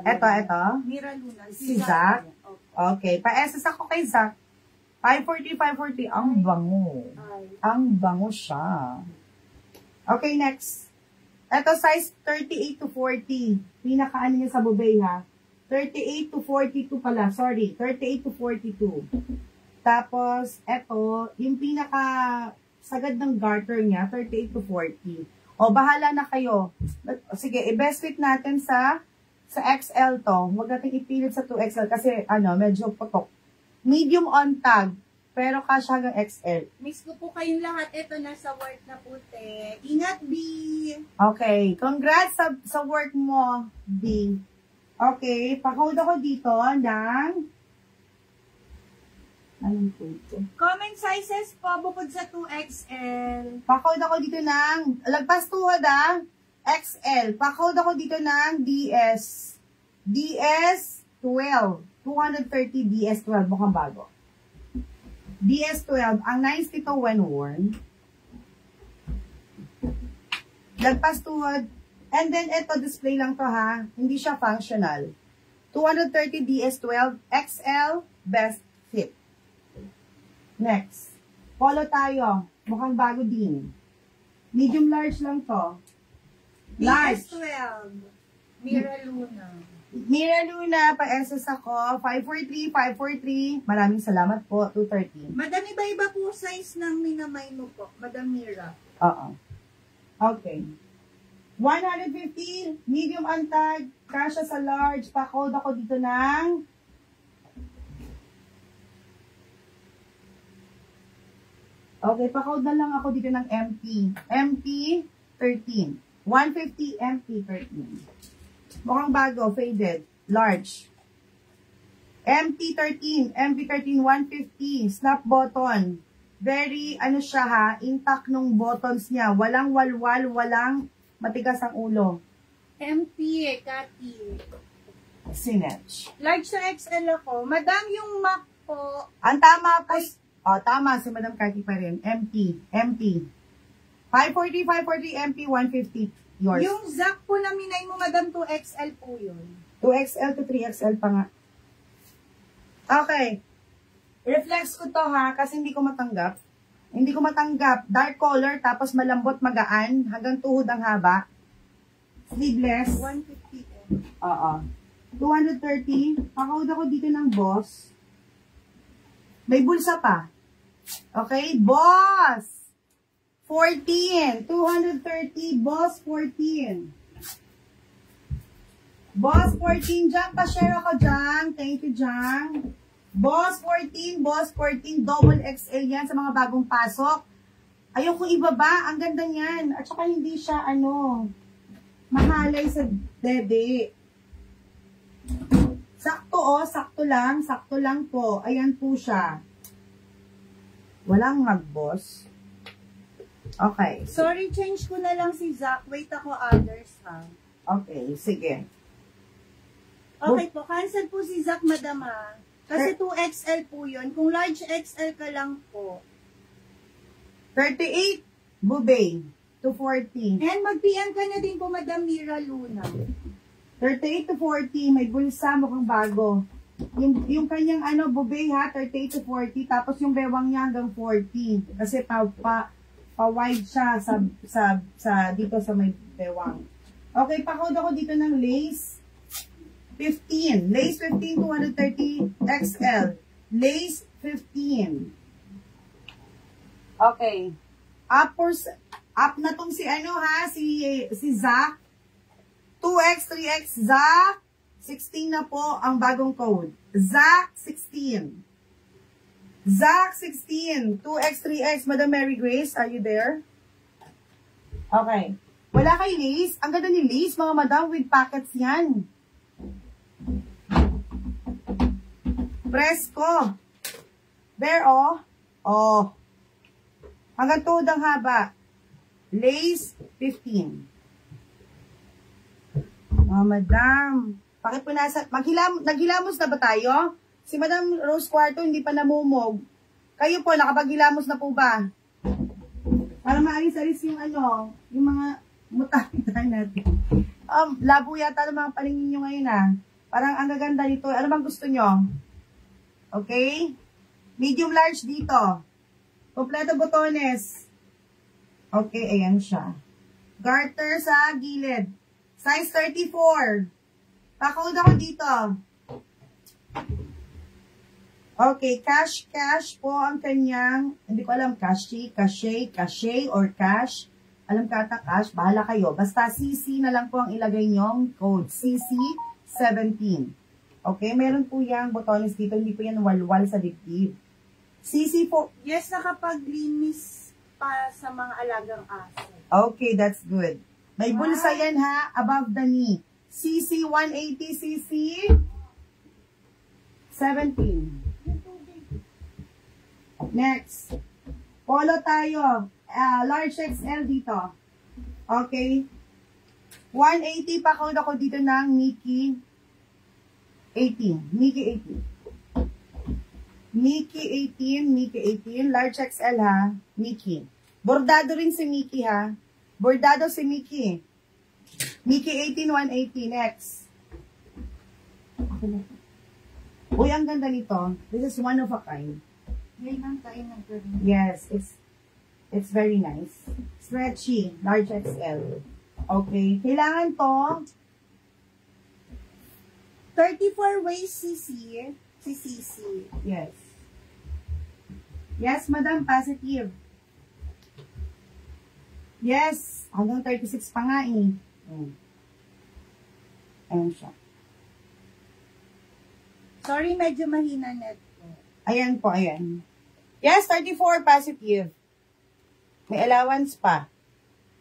Ito.
Mira Luna.
Si Zach. Okay. Pa-SS ako kay Zach. 540. Ang bango. Ang bango siya. Okay, next. Ito, size 38 to 40. Pinaka-ano niya sa bubay, ha? 38 to 42 pala. Sorry, 38 to 42. Tapos, ito, yung pinaka-sagad ng garter niya, 38 to 40. O, bahala na kayo. Sige, i-best fit natin sa XL to. Huwag natin ipilit sa 2XL kasi, medyo putok. Medium on tag. Pero kasya hanggang XL.
Miss ko po kayong lahat. Ito na sa work na puti. Ingat, B!
Okay. Congrats sa work mo, B. Okay. Pa-code ako dito ng... Anong code ko?
Comment sizes po bukod sa 2XL.
Pa-code ako dito ng... Lagpas tuhod XL. Pa-code ako dito ng DS. DS12. 230 DS12. Mukhang bago. DS12, ang nice nito when worn. Lagpas tuhod. And then, ito, display lang to ha. Hindi siya functional. 230 DS12, XL, best fit. Next. Polo tayo. Mukhang bago din. Medium large lang to. Large.
DS12. Mira Luna.
Mira Luna, pa-SS ako, 543. Maraming salamat po, 230.
Madam, iba-iba po size ng minamay mo po, Madam Mira.
Oo. Okay. 150, medium untag, kasha sa large, pa-code ako dito ng... Okay, pa-code na lang ako dito ng MP. MP 13. 150 MP 13. Mukhang bago, faded, large. MP13, MP13 150, snap button. Very, siya ha, intact nung buttons niya. Walang walwal, walang matigas ang ulo.
MP, Kati.
Sinetch.
Large sa XL ako. Madam, yung Mac po.
Ang tama po, tama si Madam Kati pa rin. MP. 540, MP 150. Yours.
Yung Zach po na minay mo, Madam, 2XL po yun.
2XL to 3XL pa nga. Okay. Reflex ko to ha, kasi hindi ko matanggap. Hindi ko matanggap. Dark color, tapos malambot, magaan, hanggang tuhod ang haba. Sleeveless.
150.
Oo. 230. Pakawad ako dito ng boss. May bulsa pa. Okay, boss! 14. 230. Boss 14. Boss 14. Diyan, pa-share ako dyan. Thank you, Jang. Boss 14. Boss 14. Double XL yan sa mga bagong pasok. Ayokong ibaba. Ang ganda niyan. At saka hindi siya, mahalay sa dede. Sakto, sakto lang. Sakto lang po. Ayan po siya. Walang mag-boss. Okay.
Sorry, change ko na lang si Zach. Wait ako, others, ha?
Okay, sige.
Okay po, cancel po si Zach, Madam, ha? Kasi 2XL po yun. Kung large XL ka lang po.
38, bubay, to 40.
And mag-PM ka na din po, Madam Mira Luna.
38 to 40, may bulsa, mukhang bago. Yung kanyang bubay ha, 38 to 40, tapos yung bewang niya hanggang 40. Kasi pa-wide siya dito sa may bewang. Okay, pa-code ako dito ng lace 15. Lace 15, 230 XL. Lace 15. Okay. Up na tong si si Zach. 2X, 3X, Zach. 16 na po ang bagong code. Zach 16. Zach 16. 2X, 3X. Madam Mary Grace, are you there? Okay. Wala kay lace. Ang ganda ni lace, mga madam, with pockets yan. Presko. There, oh. Oh. Hanggang tuhod ang haba. Lace 15. Oh, madam. Naghilamos na ba tayo? Si Madam Rose Cuarto hindi pa namumog. Kayo po, nakapaghilamos na po ba? Para maalis-alis yung Mutahin natin. Labo yata ng mga paningin nyo ngayon ah. Parang ang gaganda nito. Ano bang gusto nyo? Okay? Medium large dito. Kompleto botones. Okay, ayan siya. Garter sa gilid. Size 34. Pa-code ako dito. Okay, cash po ang kanyang, hindi ko alam, cache, or cash. Alam ka ata cash, bahala kayo. Basta CC na lang po ang ilagay nyong code. CC17. Okay, meron po yung botones dito, hindi po yan walwal sa dibdib. CC po.
Yes, nakapaglinis pa sa mga alagang aso.
Okay, that's good. May bulsa yan ha, above the knee. CC 180, CC 17. Next. Polo tayo. Large XL dito. Okay. 180 pa code ako dito ng Mickey 18. Mickey 18. Mickey 18. Large XL ha. Mickey. Bordado rin si Mickey ha. Bordado si Mickey. Mickey 18, 180. Next. Uy, ang ganda nito. This is one of a kind. Yes, it's very nice. Stretchy, large XL. Okay, kailangan to
34 waist CC.
Yes. Yes, madam, positive. Yes, hanggang 36 pa nga eh. Ayan siya.
Sorry, medyo mahina net po.
Ayan po, ayan. Yes, 34 positive. May allowance pa.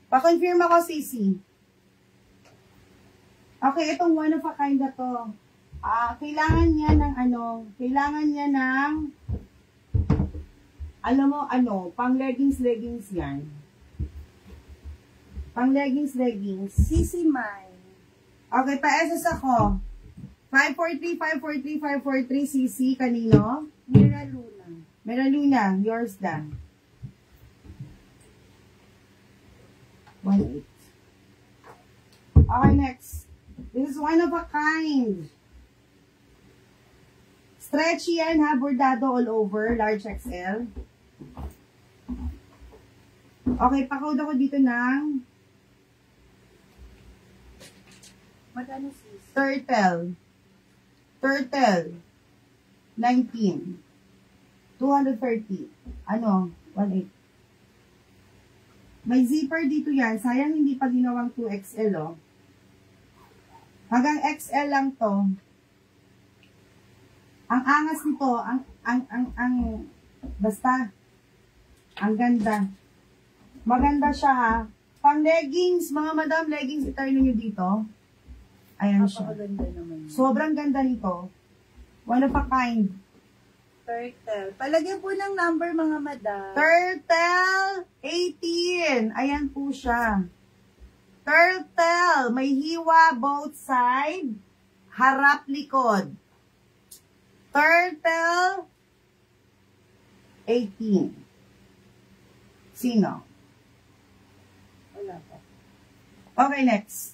Pa-confirm ako, CC. Okay, itong one of a kind na to. Kailangan niya ng pang leggings yan. Pang leggings.
CC mine.
Okay, pa-SS ako. 543 CC, kanino?
Mira Luna,
yours lang. 1.8. Okay, next. This is one of a kind. Stretchy yan ha, bordado all over, large XL. Okay, pa-code ako dito ng
magkano sis?
Turtle 19. 230. 1.8. May zipper dito yan. Sayang hindi pa ginawang 2XL, oh. Hanggang XL lang to. Ang angas nito, basta, ang ganda. Maganda siya, ha. Pang leggings, mga madam, leggings, itarno nyo dito. Ayan siya.
Naman.
Sobrang ganda nito. One of a kind.
Turtle. Palagyan po ng number, mga madam.
Turtle 18. Ayan po siya. Turtle. May hiwa both side. Harap likod. Turtle 18. Sino?
Wala pa.
Okay, next.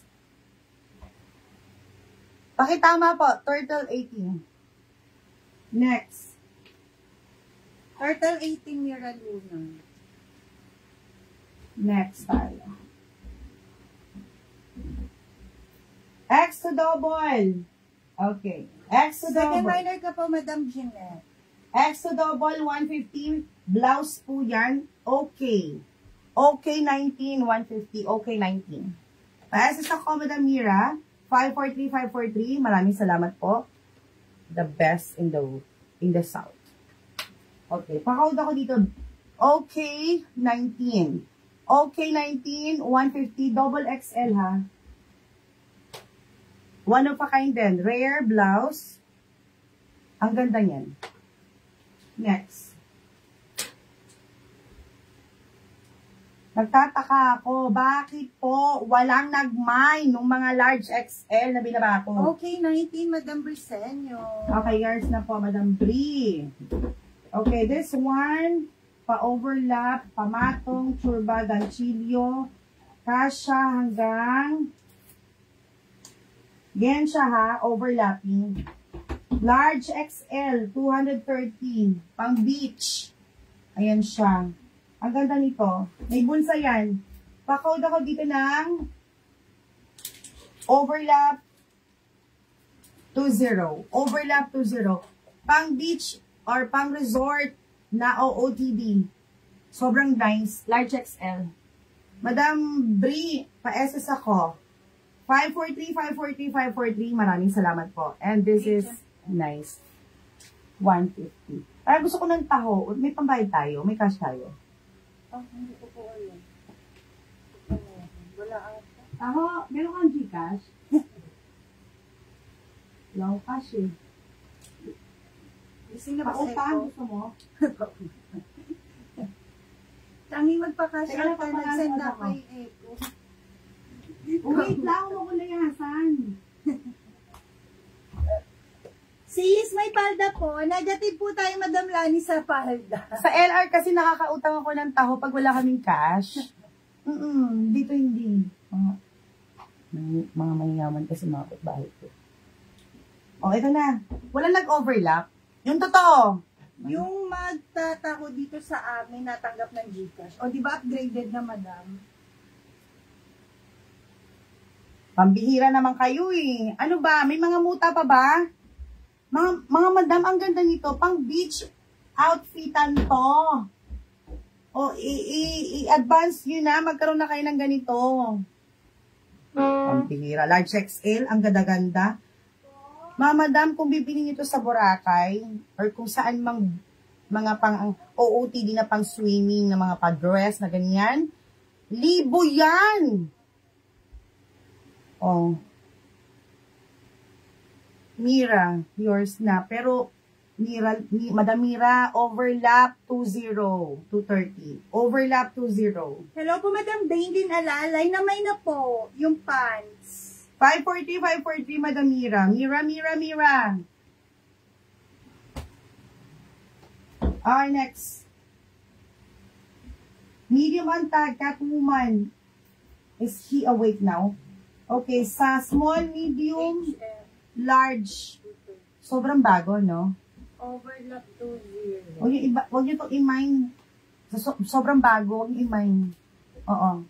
Pakitama po. Turtle 18. Next.
Turtle 18, Mira Luna.
Next tayo. X to double. Okay. X to
Second
double.
liner ka po, Madam Jeanette.
X to double, 150. Blouse po yan. Okay. Okay, 19, 150. Okay, 19. Pa-SS ako, Madam Mira. 543. Maraming salamat po. The best in the South. Okay. Pa-code ako dito. Okay, 19. Okay, 19, 150. Double XL, ha. One of a kind din. Rare blouse. Ang ganda niyan. Next. Nagtataka ako, bakit po walang nag-mine nung mga large XL na binaba ko?
Okay, 19, Madam Briseño.
Okay, yours na po, Madam Bri. Okay, this one, pa-overlap, pamatong, churba, ganchillo, Kasha hanggang, yan siya ha, overlapping. Large XL, 230. Pang beach. Ayan siya. Ang ganda nito. May bulsa yan. Pa-code ako dito ng overlap 20. Overlap 20. Pang beach or pang resort na OOTD. Sobrang nice. Large XL. Madam Bri, pa-SS ako. 543, 543, 543. Maraming salamat po. And this is nice. 150. Ay, gusto ko ng taho. May pambayad tayo. May cash tayo.
Oh, hindi ko po alam. Wala ata.
Taho, meron kang Gcash? Wala akong cash eh.
Gising na ba sa
Pautang,
ito?
gusto mo?
Tanging magpa-cash
Teka lang,
out ka, nag-send
papalaan
ako
ako.
yung echo.
Wait lang, huwag ko layasan.
Sis, may palda po. Negative po tayo, Madam Lani, sa palda.
Sa LR kasi nakakautang ako ng taho pag wala kaming cash. Dito hindi. Mga mayaman kasi mga kapitbahay ko. Oh, ito na. Wala nag-overlap. Yung totoo.
Yung magtatako dito sa amin, natanggap ng Gcash. O, di ba upgraded na, Madam?
Pambihira naman kayo eh. Ano ba? May mga muta pa ba? Mga madam, ang ganda nito. Pang beach outfitan to. O, i-advance nyo na. Magkaroon na kayo ng ganito. Pambihira. Large XL. Ang ganda-ganda. Mga madam, kung bibili nyo ito sa Boracay, or kung saan mga pang OOTD na pang swimming, na mga pa-dress na ganyan, libo yan! Oh. Mira, yours na. Pero, Madam Mira, overlap 20, 230. Overlap 20.
Hello po, Madam Daylin Alalay. Namay na po yung pants.
540, 540, Madam Mira. Mira. Next. Medium untag, Catwoman. Is he awake now? Okay, sa small, medium, large. Sobrang bago, no?
Overlap 20.
Huwag nyo itong i-mine. Sobrang bago, huwag nyo i-mine. Oo.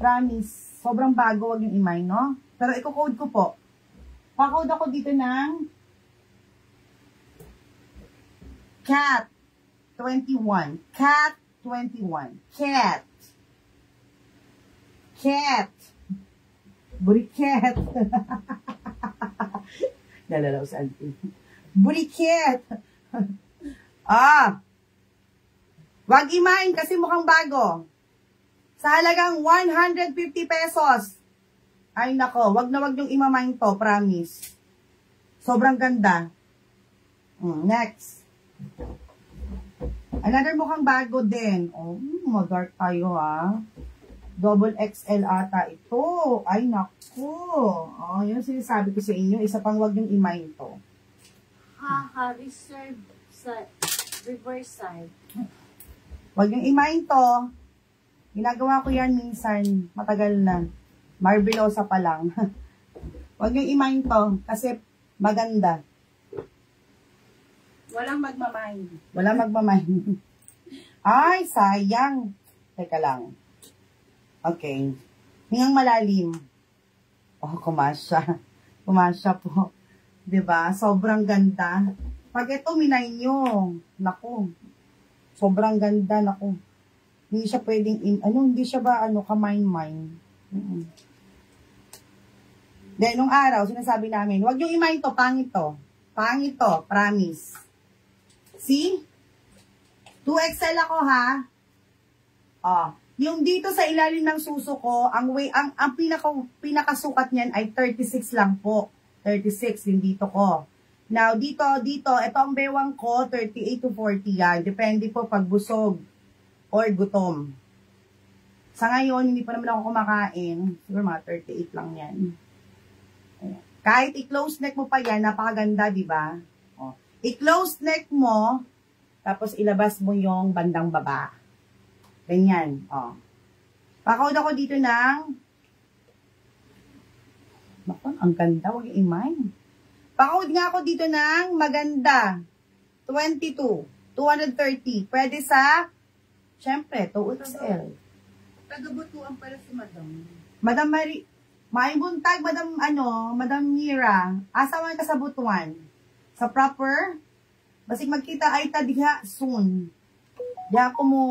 Promise. Sobrang bago, huwag nyo i-mine, no? Pero i-code ko po. Pa-code ako dito ng Cat 21. Cat 21. Cat. Buriket. Nalalaw sa auntie. Buriket. Wag imain kasi mukhang bago. Sa halagang 150 pesos. Ay nako, wag na wag yung imamain to, promise. Sobrang ganda. Next. Another mukhang bago din. Oh, mag-dark tayo ha. Double XL ata ito. Ay, naku. Oh, yun sinasabi ko sa inyo. Isa pang wag yung imain to.
Reserve sa reverse side.
Wag yung imain to. Ginagawa ko yan minsan. Matagal na. Marvelosa pa lang. Wag yung imain to. Kasi maganda.
Walang magmamain.
Walang magmamain. Ay, sayang. Teka lang. Okay. Hingang malalim. Oh, kumasya. Kumasya po. 'Di ba? Sobrang ganda. Pag ito minay nyo, naku. Sobrang ganda, naku. Hindi siya pwedeng hindi siya ba kamine-mine. Then nung araw sinasabi namin, wag yung i-mine to, pangit to. Pangit to, promise. See? 2XL ako ha. Yung dito sa ilalim ng suso ko, ang pinakasukat niyan ay 36 lang po. 36 yung dito ko. Now, dito, ito ang bewang ko, 38 to 40 yan. Depende po pag busog or gutom. Sa ngayon, hindi pa naman ako kumakain. Siguro mga 38 lang yan. Ayan. Kahit i-close neck mo pa yan, napakaganda, di ba? I-close neck mo, tapos ilabas mo yung bandang baba. Ganyan, Pa-code ako dito ng, bakit, ang ganda, huwag i-mind. Pa-code nga ako dito ng maganda, 22, 230. Pwede sa, syempre, 2XL.
Taga-butuan pala si Madam.
Madam Marie, maayong buntag, Madam Mira. Asa man ka sa butuan? Sa proper? Basig magkita ay ta diha soon. Diha ko mo,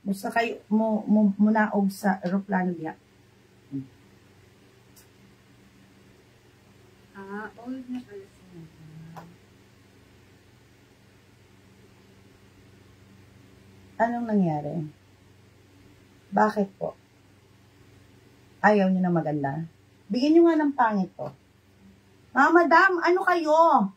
basta kayo, mo naog sa aeroplano diha.
Old na pala si Madam.
Anong nangyari? Bakit po? Ayaw niyo na maganda? Bigyan niyo nga ng pangit to. Madam, ano kayo?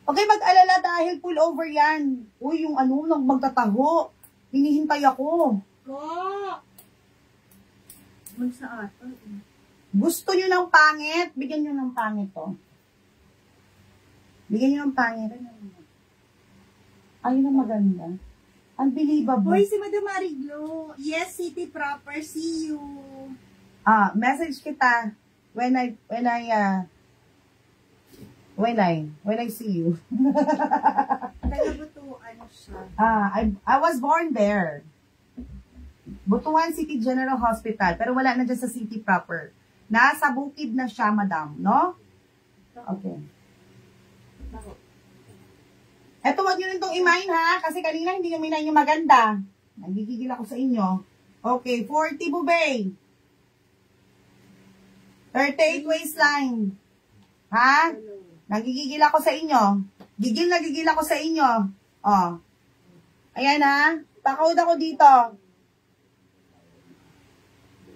Okay, mag-alala dahil pull over yan. Uy, yung nang magtataho. Hinihintay ako.
Ko! Magsa ato.
Gusto niyo ng pangit? Bigyan niyo ng pangit to. Bigyan niyo ng pangit. Ayaw na maganda. Unbelievable.
Hoy, si Madam Mariglo. Yes, city proper. See you.
Message kita when I see you.
Taga-butuan siya.
I was born there. Butuan City General Hospital, pero wala na dyan sa city proper. Nasa bukid na siya, madam, no? Okay. Eto, wag nyo rin itong imain, ha? Kasi kanina hindi nyo minayin yung maganda. Nagigigil ako sa inyo. Okay, 40 bubay. 38 waistline. Ha? Nagigigil ako sa inyo. Gigil ako sa inyo. Oh. Ayan, ha? Pa-code ako dito.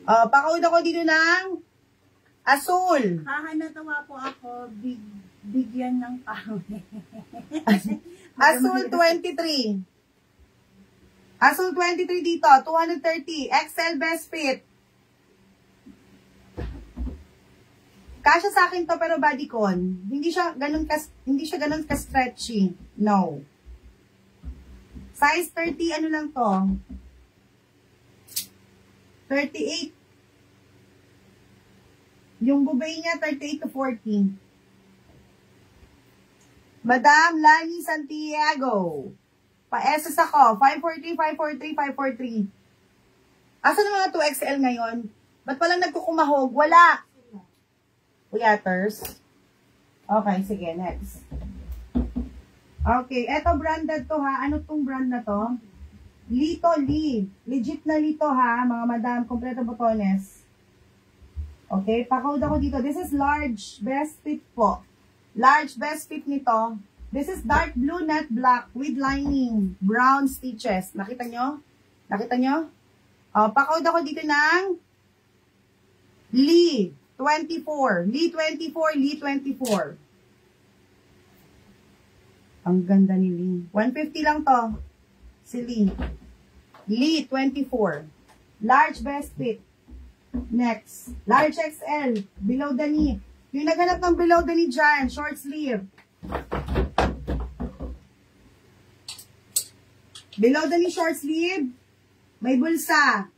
Pa-code ako dito ng asul.
Natawa po ako. Bigyan ng pangit.
Asul 23. Asul 23 dito, 230. XL best fit. Kasya sa akin to pero bodycon. Hindi siya ganun ka stretchy. No. Size 30 ano lang to? 38. Yung bubay niya 38 to 40. Madam Lani Santiago. Pa-SS ako. 543, 543, 543. Asa na mga 2XL ngayon? Ba't palang nagkukumahog? Wala. Uyaters. Okay, sige. Next. Okay. Eto branded to ha. Ano tong brand na to? Lito Lee. Legit na Lito ha. Mga madam. Kompleto botones. Okay. Pa-code ako dito. This is large. Best fit po. Large best fit nito. This is dark blue, not black, with lining. Brown stitches. Nakita nyo? Nakita nyo? Pa-code ako dito ng Lee 24. Lee 24, Lee 24. Ang ganda ni Lee. 150 lang to. Si Lee. Lee 24. Large best fit. Next. Large XL. Below the knee. Yung naghanap ng below the knee dyan, short sleeve. Below the knee short sleeve, may bulsa.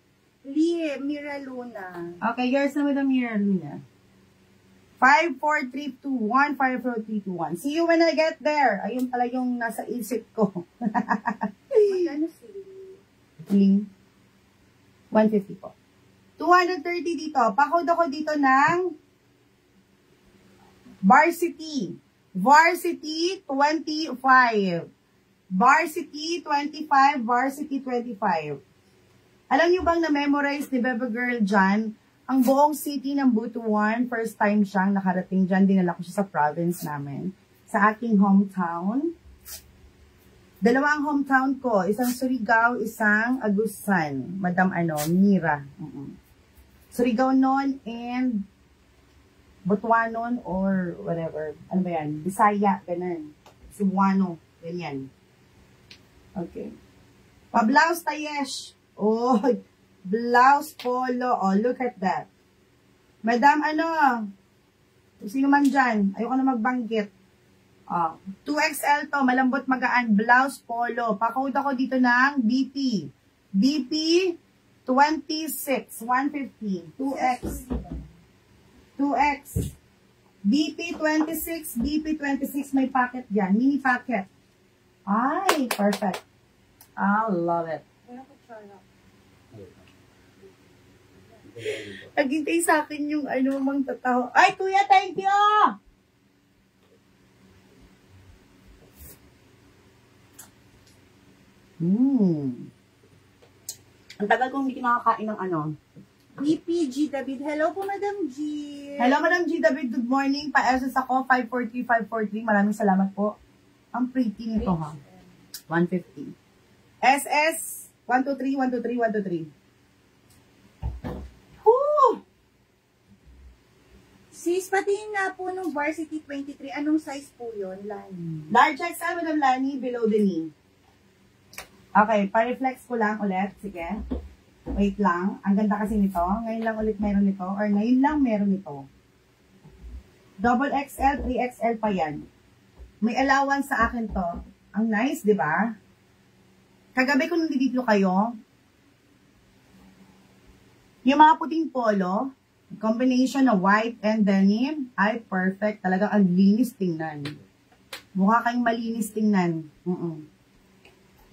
Lee, Mira Luna.
Okay, yours na with the Mira Luna. 54321, 54321. See you when I get there. Ayun pala yung nasa isip ko.
Magkano si
Lee? 150 po. 230 dito. Pa-code ako dito ng Varsity. Varsity 25. Varsity 25. Varsity 25. Alam niyo bang na-memorize ni Bebe Girl dyan? Ang buong city ng Butuan, first time siyang nakarating dyan. Dinala ko siya sa province namin. Sa aking hometown. Dalawa ang hometown ko. Isang Surigao, isang Agusan. Madam Mira. Surigao noon and Butuanon or whatever. Ano ba yan? Bisaya, ganun. Cebuano, ganyan. Okay. Pa-blouse tayesh. Oh, blouse polo. Oh, look at that. Madam, sino man dyan? Ayoko na magbanggit. Oh, 2XL to. Malambot magaan. Blouse polo. Pa-code ako dito ng BP. BP 26, 150. 2X. 2X. BP26, BP26, may packet dyan. Mini packet. Ay, perfect. I love it. Naghintay sa akin yung ano, mang tataho. Ay, kuya, thank you! Ang tagal kong hindi nakakain ng ano.
EPG David. Hello po, Madam G.
Hello, Madam G. David. Good morning. Pa-SS ako. 543, 543. Maraming salamat po. Ang pretty nito, ha. 150. SS 123, 123, 123. Woo!
Sis, patingin nga po nung Varsity 23. Anong size po yun, Lani?
Large XL, Madam Lani, below the knee. Okay, pa-reflex ko lang ulit. Sige. Wait lang. Ang ganda kasi nito. Ngayon lang ulit meron nito. Or ngayon lang meron nito. Double XL, 3XL pa yan. May allowance sa akin to. Ang nice, di ba? Kagabi kung nandito kayo, yung mga puting polo, combination ng white and denim, ay perfect. Talaga ang linis tingnan. Mukha kayong malinis tingnan.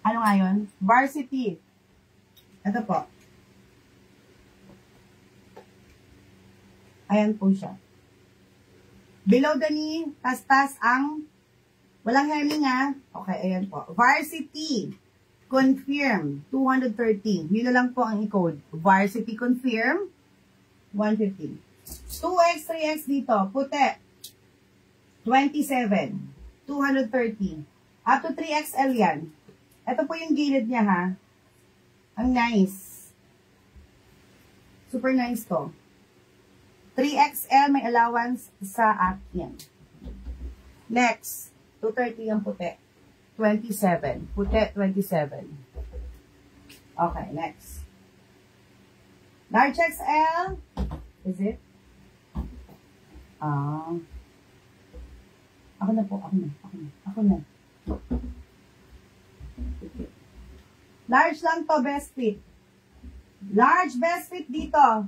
Ano nga yun? Varsity. Ito po. Ayan po siya. Below the knee, tas-tas ang walang hemming ha. Okay, ayan po. Varsity. Confirm. 213. Yun na lang po ang i-code. Varsity confirm. 150. 2X, 3X dito. Puti. 27. 230. Up to 3XL yan. Ito po yung gilid niya ha. Ang nice. Super nice to. 3XL may allowance sa akin. Next. 230 ang puti. 27. Puti, 27. Okay, next. Large XL. Is it? Ako na po. Ako na. Okay. Large lang to, best fit. Large, best fit dito.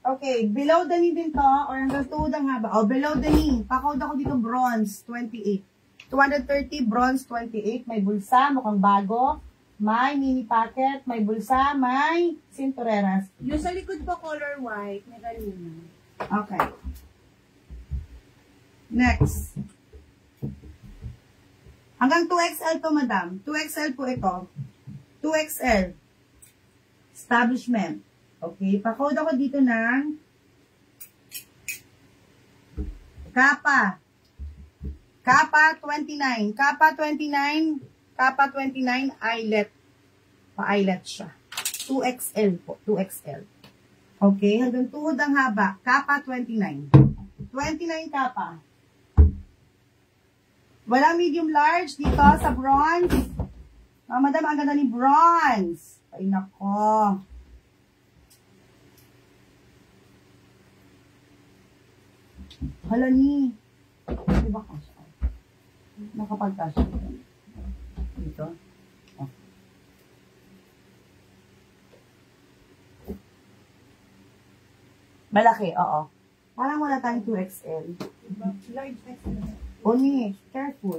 Okay, below the knee din to, or hanggang tuhod ang haba. Oh, below the knee. Pakawad ako dito, bronze, 28. 230, bronze, 28. May bulsa, mukhang bago. May mini pocket, may bulsa, may cintureras.
Yung sa likod po, color white, may galina.
Okay. Next. Hanggang 2XL to, madam. 2XL po ito. 2XL. Establishment. Okay, pa-code ako dito ng Kappa. Kappa 29. Kappa 29. Kappa 29 eyelet. Pa-eyelet siya. 2XL po. 2XL. Okay, hanggang tuhod ang haba. Kappa 29. 29 kappa. Walang medium large dito sa bronze. Madam, ang ganda ni bronze. Ay, nako. Hala ni. Diba kasha? Nakapag-kasha. Dito. Oh. Malaki, oo. Parang wala tayong 2XL.
Large XL.
Oni, careful.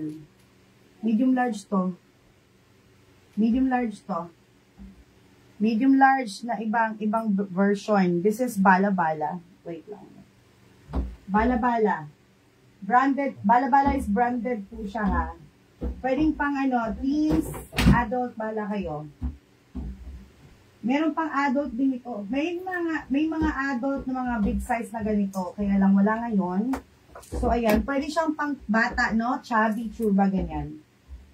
Medium large to. Medium large to. Medium large na ibang version. This is Bala-Bala. Wait lang. Bala-Bala. Branded. Bala-Bala is branded po siya ha. Pwedeng pang ano, teens, adult, bala kayo. Meron pang adult din ito. May mga adult na mga big size na ganito. Kaya lang wala ngayon. So, ayan. Pwede siyang pang bata, no? Chubby, chuba, ganyan.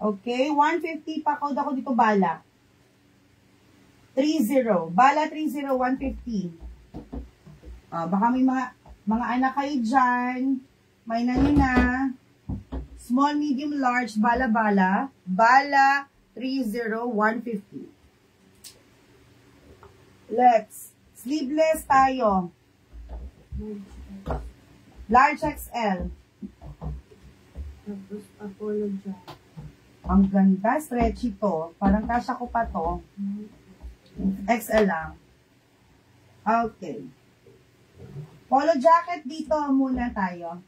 Okay. 150 pa. Code ako dito, bala. 30. Bala 30, 150. Baka may mga anak kayo dyan. May na. Small, medium, large, bala-bala. Bala 30, 150. Let's. Sleeveless tayo. Large XL.
Tapos, Apollo dyan.
Ang ganda. Stretchy to. Parang kasya ko pa to. XL lang. Okay. Polo jacket dito muna tayo.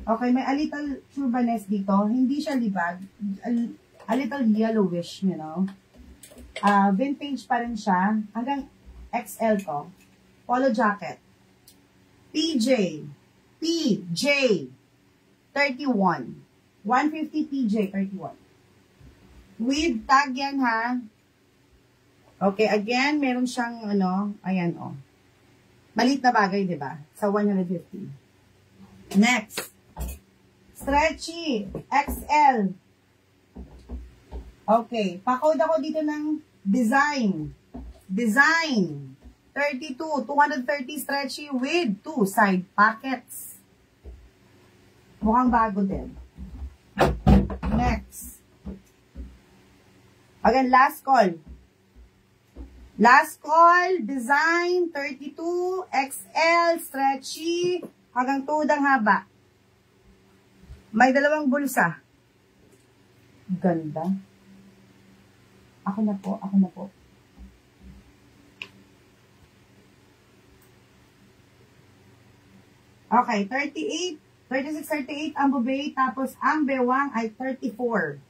Okay, may a little churbanes dito. Hindi siya libag. A little yellowish, you know. Vintage pa rin siya. Hanggang XL to. Polo jacket. PJ 31. 150 PJ 31. With tag yan ha. Okay, again, meron siyang ano, ayan oh. Maliit na bagay, di ba? Sa 150. Next. Stretchy XL. Okay, pa-code ako dito ng design. Design 32, 230 stretchy with 2 side pockets. Mukhang bago din. Next. Again, last call. Last call, design, 32, XL, stretchy, hanggang tudang haba. May dalawang bulsa. Ganda. Ako na po. Okay, 36, 38 ang bubay, tapos ang bewang ay 34.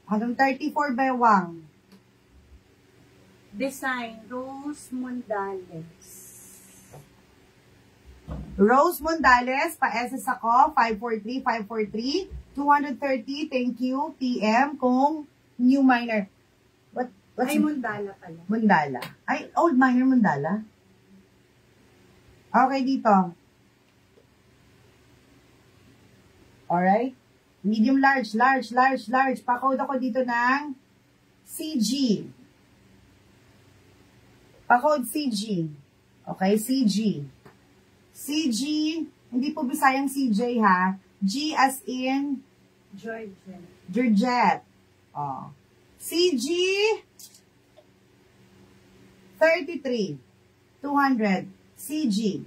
Hanggang 34 bewang.
Design, Rose Mundales.
Rose Mundales, pa-SS ako, 543, 230, thank you, PM, kung new minor. What's
Ay, Mundala pala.
Mundala. Ay, old minor Mundala. Okay, dito. Alright. Medium, large. Pa-code ako dito ng CG. Pa-code CG. Okay, CG. CG, hindi po Bisayang CJ ha. G as in Georgette. Oh. CG 33 200 CG.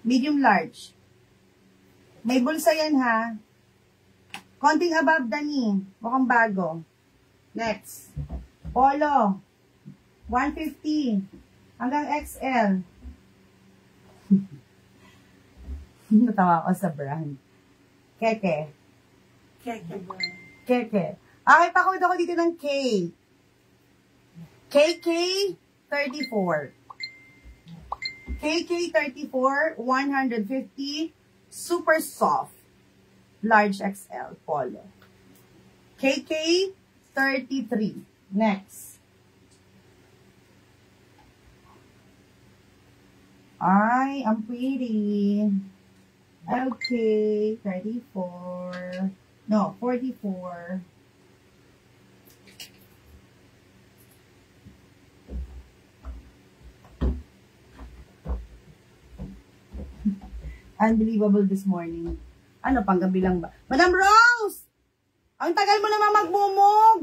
Medium large. May bulsa yan ha. Konting above the knee. Mukhang bago. Next. Polo. 150 hanggang XL. Natawa ko sa brand. Keke. Okay, pa-code ako dito ng K. KK 34. KK 34, 150, super soft. Large XL, polo. KK 33. Next. Ay, I'm pretty. Okay, 34. No, 44. Unbelievable this morning. Ano, panggabi lang ba? Madam Rose! Ang tagal mo naman magmumog!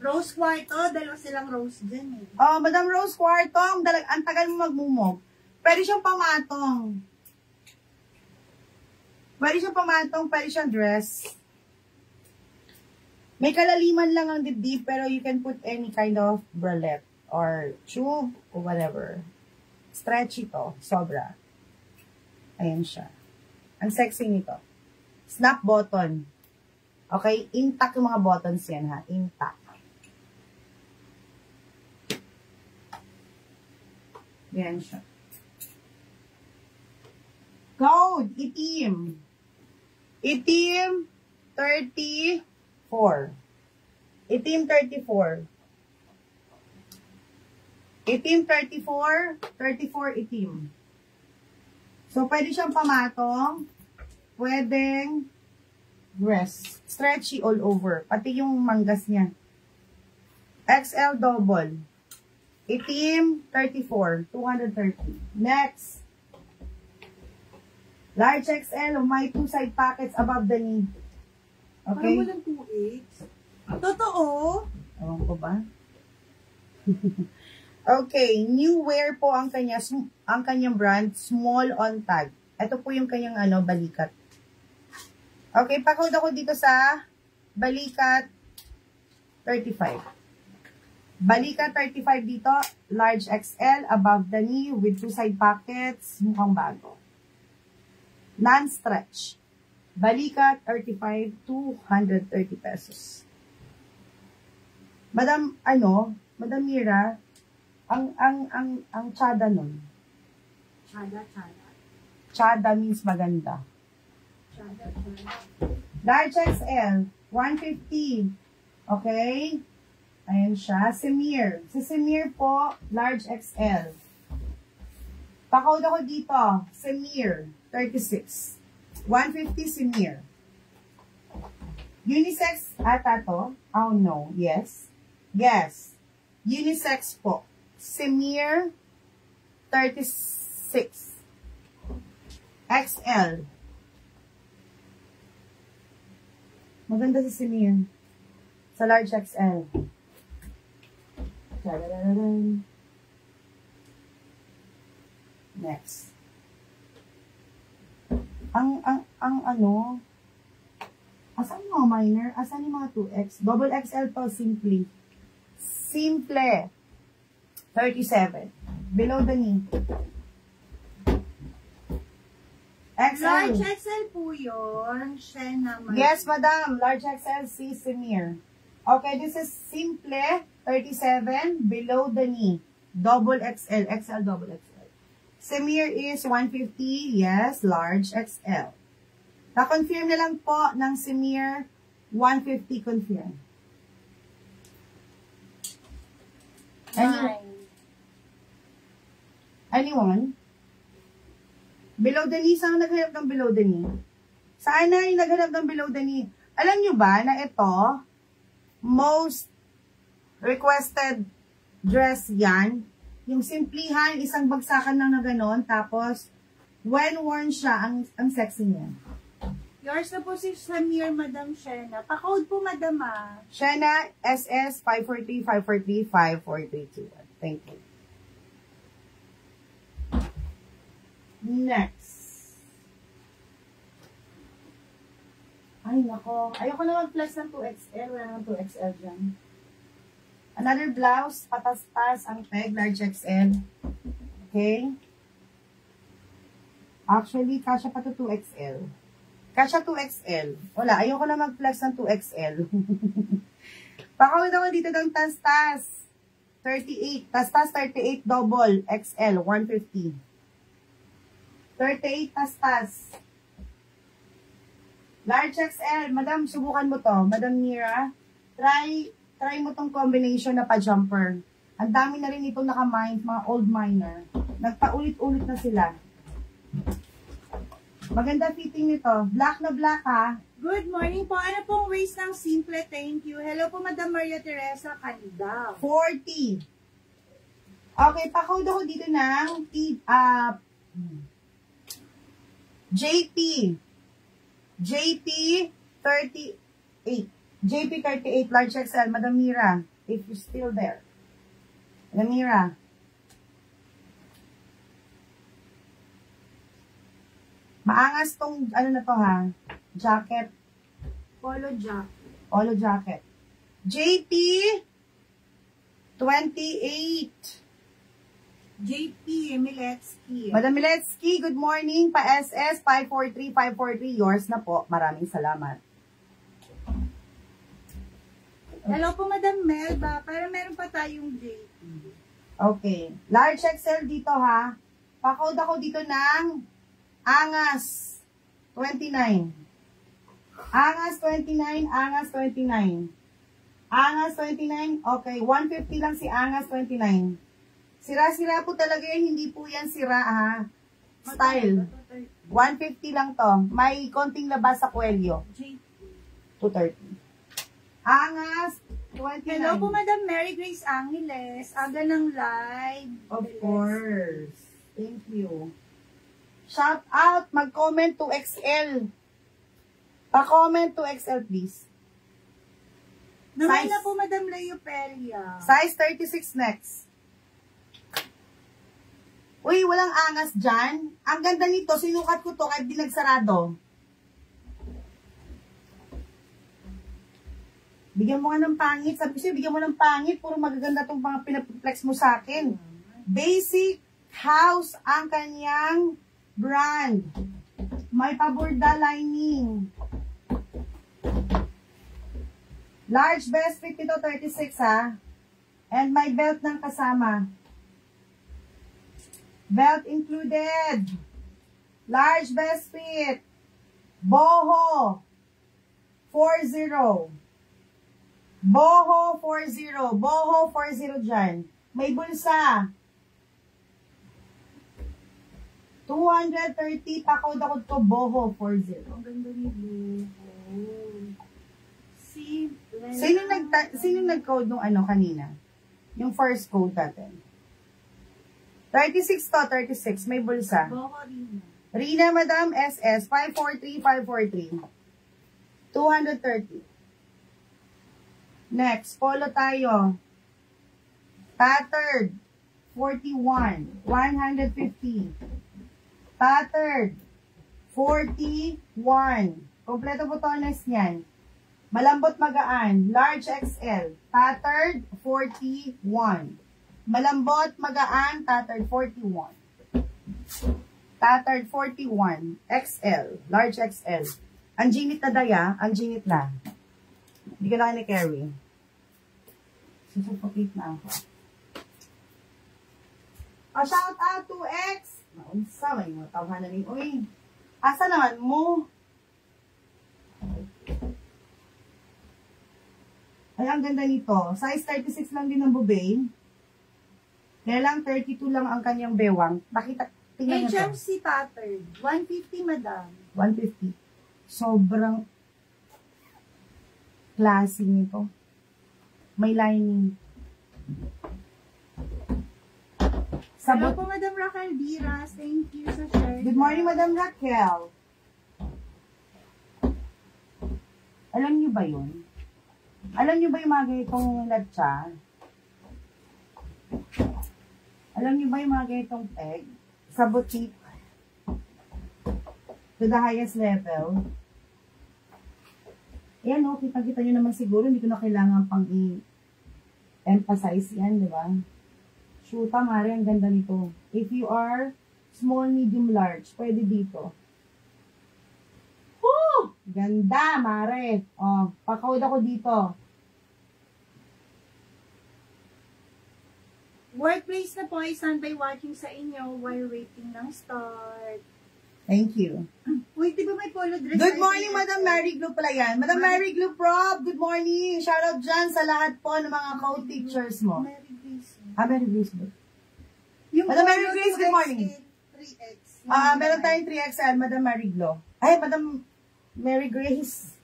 Rose Quarto, dalawa silang Rose dyan eh.
Oh, Madam Rose Quarto, ang tagal mo magmumog. Pwede siyang pamatong. Pwede siyang dress. May kalaliman lang ang dibdib, pero you can put any kind of bralette or tube or whatever. Stretchy to, sobra. Ayan siya. Ang sexy nito. Snap button. Okay? Intact yung mga buttons yan ha. Intact. Yan siya. Code, itim. Itim, 34. Itim, 34. Itim, 34. 34, itim. So, pwede siyang pamatong. Pwedeng dress. Stretchy all over. Pati yung manggas niya. XL double. Itim, 34. 230. Next. Large XL, may 2 side pockets above the knee. Okay?
Parang walang 2X. Totoo?
Ewan ko ba? Okay, new wear po ang kanyang brand, small on tag. Ito po yung kanyang balikat. Okay, pa-code ako dito sa balikat 35. Balika 35 dito, large XL, above the knee with 2 side pockets, mukhang bago. Non-stretch. Balika 35, 230 pesos. Madam Mira, ang tsada nun.
Chada.
Tsada means maganda.
Chada.
Large XL, 150. Okay? Ayan siya. Semir. Si Semir po, large XL. Pa-code ako dito. Semir, 36. 150 Semir. Unisex ata to? Oh no. Yes. Yes. Unisex po. Semir, 36. XL. Maganda si Semir. Sa large XL. Next. Asan yung mga minor? Asan yung mga 2X? Double XL to, simply. Simple. 37. Below the knee. XL.
Large XL po yun.
Yes, madam. Large XL, si Semir. Okay, this is simple. 37, below the knee. Double XL. XL, double XL. Semir is 150. Yes, large XL. Na-confirm na lang po ng Semir. 150 confirm. Anyone? Below the knee, saan naghanap ng below the knee? Saan na yung naghanap ng below the knee? Alam nyo ba na ito, most requested dress yan, yung simplihan, isang bagsakan lang na ganon, tapos, when worn siya, ang sexy niya.
Yours na po si Samir, Madam Shena. Pa-code po, Madam
Shena, SS 543 543 54321. Thank you. Next. Ay, nako. Ayoko naman flex ng 2XL. Wala naman 2XL dyan. Another blouse. Patas-tas ang peg. Large XL. Okay. Actually, kasha pa to 2XL. Kasha 2XL. Wala. Ayoko na mag-flex ng 2XL. Pakawin ako dito ng tas-tas. 38. Tas-tas 38 double XL. 150. 38 tas-tas. Large XL. Madam, subukan mo to. Madam Mira, try mo tong combination na pa-jumper. Ang dami na rin itong naka-mind, mga old miner. Nagpaulit-ulit na sila. Maganda fitting nito. Black na black, ha?
Good morning po. Ano pong waist ng simple? Thank you. Hello po, Madam Maria Teresa Candao.
40. Okay, pa-code ako dito ng JP 38. JP 38, large XL. Madam Mira, if you're still there. Madam Mira. Maangas tong, ano na to ha? Jacket.
Polo jacket.
Polo jacket. JP 28.
JP Miletsky.
Madam Miletsky, good morning. Pa-SS 543 543. Yours na po. Maraming salamat.
Hello po, Madam Melba. Pero meron pa tayong JP.
Okay. Large XL dito ha. Pa-code ako dito ng Angas 29. Angas 29. Angas 29. Angas 29. Okay. 150 lang si Angas 29. Sira-sira po talaga yan. Hindi po yan sira ha. Style. 150 lang to. May konting labas sa kwelyo. 230. Angas, 29.
Hello po, Madam Mary Grace Angeles. Aga ng live.
Of course. Thank you. Shout out. Mag-comment to XL. Pa-comment to XL, please.
Naman na po, Madam Leopelia.
Size 36 next. Uy, walang angas dyan. Ang ganda nito. Sinukat ko to kahit di nagsarado. Bigyan mo nga ng pangit. Sabi ko sa'yo, bigyan mo ng pangit. Puro magaganda itong mga pinaplex mo sa akin. Basic House ang kanyang brand. May paborda lining. Large best fit ito, 36 ha. And may belt ng kasama. Belt included. Large best fit. Boho. 40. Boho 40. Boho 40 dyan. May bulsa. 230. Pakod ako to. Boho 40.
Ang ganda ni Blue.
Sino nag-code nung ano kanina? Yung first code natin. 36 to, 36. May bulsa.
Boho Rina.
Rina, Madam, SS. 543, 543. 230. Next, polo tayo. Tattered. 41. 150. Tattered. 41. Kompleto botones niyan. Malambot magaan. Large XL. Tattered. 41. Malambot magaan. Tattered. 41. Tattered. 41. XL. Large XL. Ang ginit na daya. Ang ginit na. Hindi ko na carry. Susupakit na ako. Shout out to X. Naunsa, may mga tawanan ni, uy, asa naman mo? Ay, ang ganda nito. Size 36 lang din ng bubay. Kaya lang, 32 lang ang kanyang bewang. Nakita, tingnan nyo to.
HMC pattern. 150, madam.
150. Sobrang classy nito. May lining.
Hello po, Madam Raquel Diras. Thank you sa share.
Good morning, Madam Raquel. Alam niyo ba yun? Alam niyo ba yung mga ganitong latsa? Alam niyo ba yung mga ganitong peg? Sa boutique. To the highest level. Ayan o, kita-kita nyo naman siguro. Hindi ko na kailangan pang i-emphasize yan, di ba? Shoota, mare, ang ganda nito. If you are small, medium, large, pwede dito. Woo! Ganda, mare. O, pakawad ako dito.
Workplace na po ay standby watching sa inyo while waiting ng start.
Thank you.
Uy, di ba may polo dress?
Good morning, Madam Mary Glue pala yan. Madam Mary Glue Prob, good morning. Shout out dyan sa lahat po ng mga co-teachers mo.
Mary Grace.
Mary Grace.
Yung
Madam Mary
polo
Grace, good morning.
3X.
Meron tayong 3XL, Madam Mary Glue. Ay, Madam Mary Grace.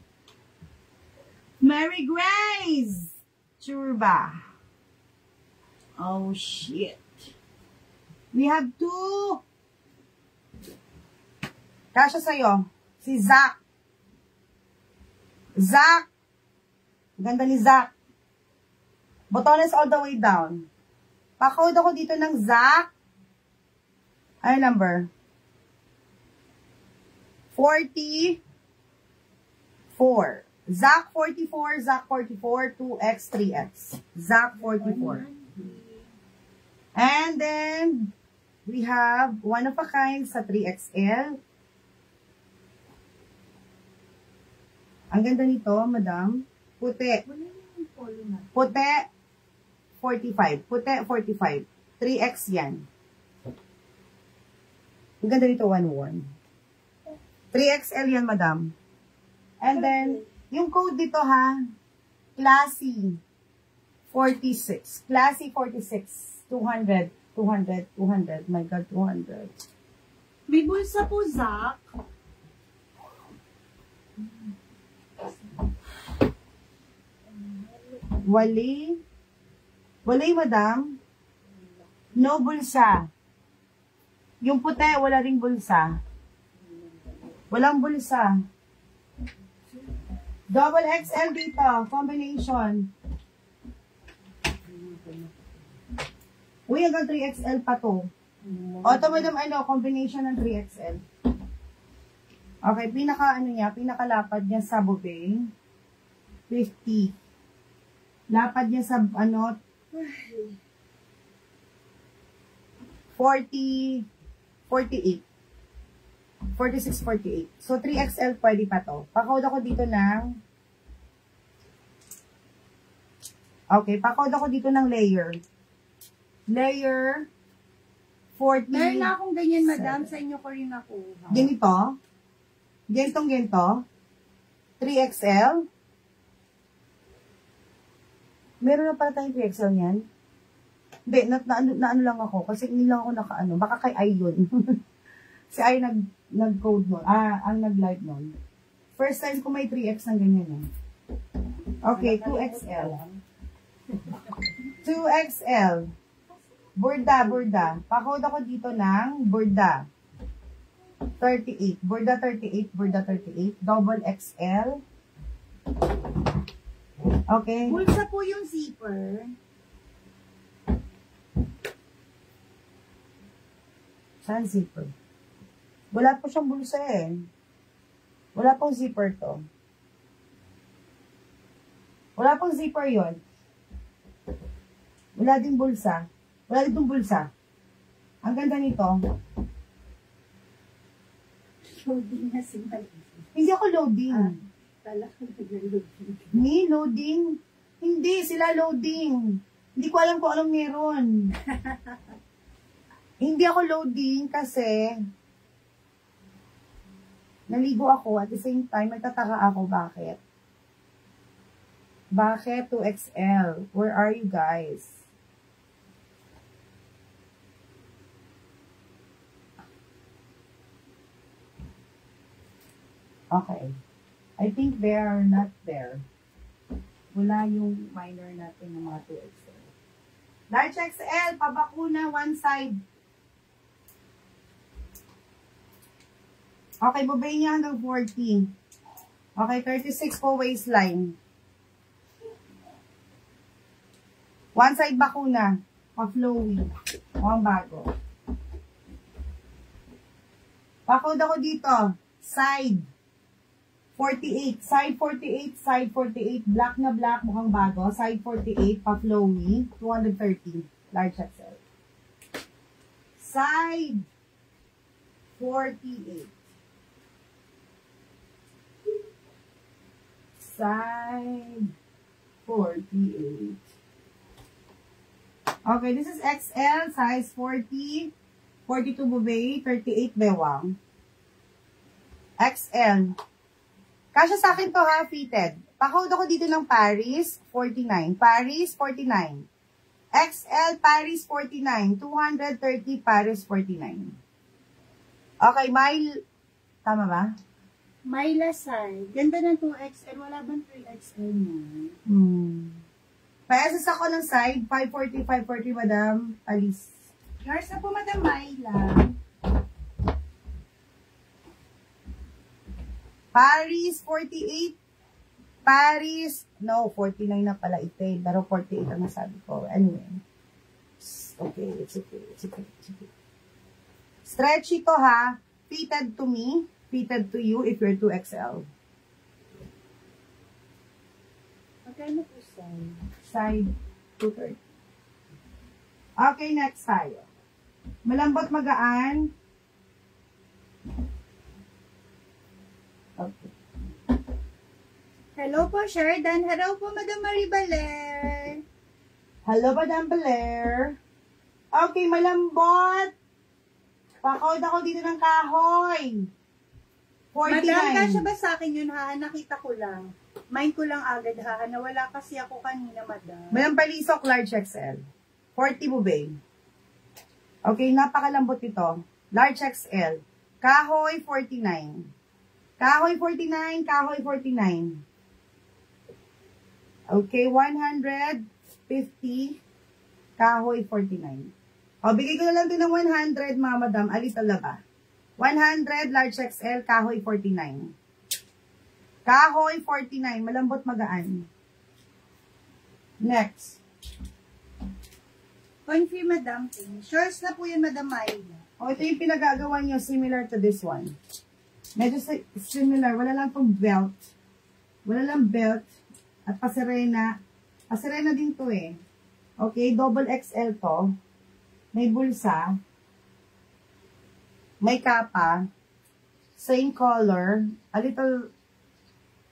Mary Grace! Sure ba? Oh, shit. We have two. Kasha sa'yo. Si Zach. Zach. Ganda ni Zach. Botones all the way down. Pa-code ako dito ng Zach. Ano number? 44. Zach 44, Zach 44, 2X, 3X. Zach 44. And then, we have one of a kind sa 3XL. Ang ganda nito, madam. Puti. Puti, 45. Puti, 45. 3X yan. Ang ganda nito, 1-1. 3XL yan, madam. And then, yung code dito ha, Classy 46. Classy 46. 200. 200. 200. My God, 200.
May bulsa po, Zach.
Wali. Wali, madam. No bulsa. Yung puti, wala ring bulsa. Walang bulsa. Double XL dito. Combination. Uy, hanggang 3XL pa to. Ito, madam, combination ng 3XL. Okay, pinaka-lapad niya sa bubay. 50. Lapad niya sa, ano, 48. 46, 48. So, 3XL pwede pa to. Pa-code ako dito ng, okay, pa-code ako dito ng layer. Layer, 40.
Meron na akong ganyan, madam. Sa inyo ko rin nakuha.
Ganito. Gentong-gento. 3XL. Meron na pala tayong 3XL niyan. Hindi, na ano lang ako. Kasi hindi lang ako nakaano. Baka kay Ay yun. Si Ay nag-code nun. Ang nag-live nun. First time ko may 3X ng ganyan eh. Okay, 2XL. 2XL. Burda. Pa-code ako dito ng Burda. 38. Burda 38. Double XL. Okay.
Bulsa po yung zipper.
Saan zipper? Wala po siyang bulsa eh. Wala pong zipper to. Wala pong zipper yon. Wala din bulsa. Wala din bulsa. Ang ganda nito.
Loading na si Mali.
Hindi ako loading.
Kala ko nag-loading.
Ni loading? Hindi, sila loading. Hindi ko alam kung anong meron. Hindi ako loading kasi naligo ako at the same time nagtataka ako bakit. Bakit 2XL? Where are you guys? Okay. I think they are not there. Wala yung minor natin ng mga 2XL. Large XL, pabakuna, one side. Okay, babay niya hanggang 40. Okay, 36 po waistline. One side bakuna. Pa-flowy. O ang bago. Pa-code ako dito. Side. 48. Side 48. Side 48. Black na black. Mukhang bago. Side 48. Pa-flowy. 230. Large XL. Side 48. Side 48. Okay, this is XL. Size 40. 42 bubay. 38 bewang. XL. Kasya sa akin to ha, fitted. Pa-code ako dito ng Paris, 49. Paris, 49. XL, Paris, 49. 230, Paris, 49. Okay, Mile. Tama ba?
Myla side. Ganda ng 2XL. Wala bang 3XL mo?
Payasis ako ng side, 540, 540, madam. Alis.
Yours na po, Madam Myla.
Paris, 48. Paris, no, 49 na pala ito eh. Pero 48 ang nasabi ko. Anyway. Okay, it's okay. Stretchy to ha. Fitted to me. Fitted to you if you're 2XL.
Magkano po side?
Side 230. Okay, next tayo. Malambot magaan. Okay.
Hello po, Sheridan. Hello po, Madam Marie Baler.
Hello, Madam Baler. Okay, malambot. Pa-code ako dito ng kahoy. 49.
Madam, kasya ba sa akin yun, ha? Nakita ko lang. Mind ko lang agad, ha? Nawala kasi ako kanina, Madam.
Madam Palisok, large XL. 40 bubay. Okay, napakalambot ito. Large XL. Kahoy, 49. Kahoy, 49. Kahoy, 49. Okay, 150. Kahoy, 49. O, bigay ko na lang din ng 100, mga madam. Alis talaba. 100, large XL, kahoy 49. Kahoy 49, malambot magaan. Next.
Confirm, Madam. Shorts na po yun, Madam Myla.
O, ito yung pinagagawa nyo, similar to this one. Medyo similar, wala lang tong belt. Wala lang belt at pasirena. Asirena din to eh. Okay, double XL to. May bulsa. May kapa. Same color. A little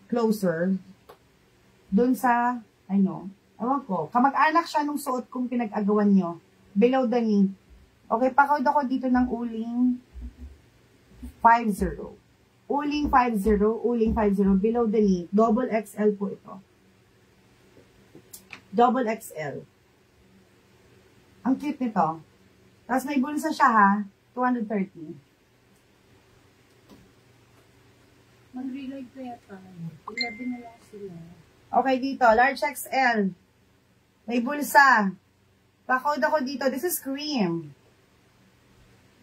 closer. Doon sa, ewan ko. Kamag-anak siya nung suot kong pinag-agawan nyo. Below the knee. Okay, pakawad ako dito ng uling 50. Uling 50. Uling 50. Below the knee. Double XL po ito. Double XL. Ang cute nito. Tapos may bulsa siya ha. 230.
Mag-relive kaya tayo. 11 na lang sila.
Okay, dito. Large XL. May bulsa. Pakawad ako dito. This is cream.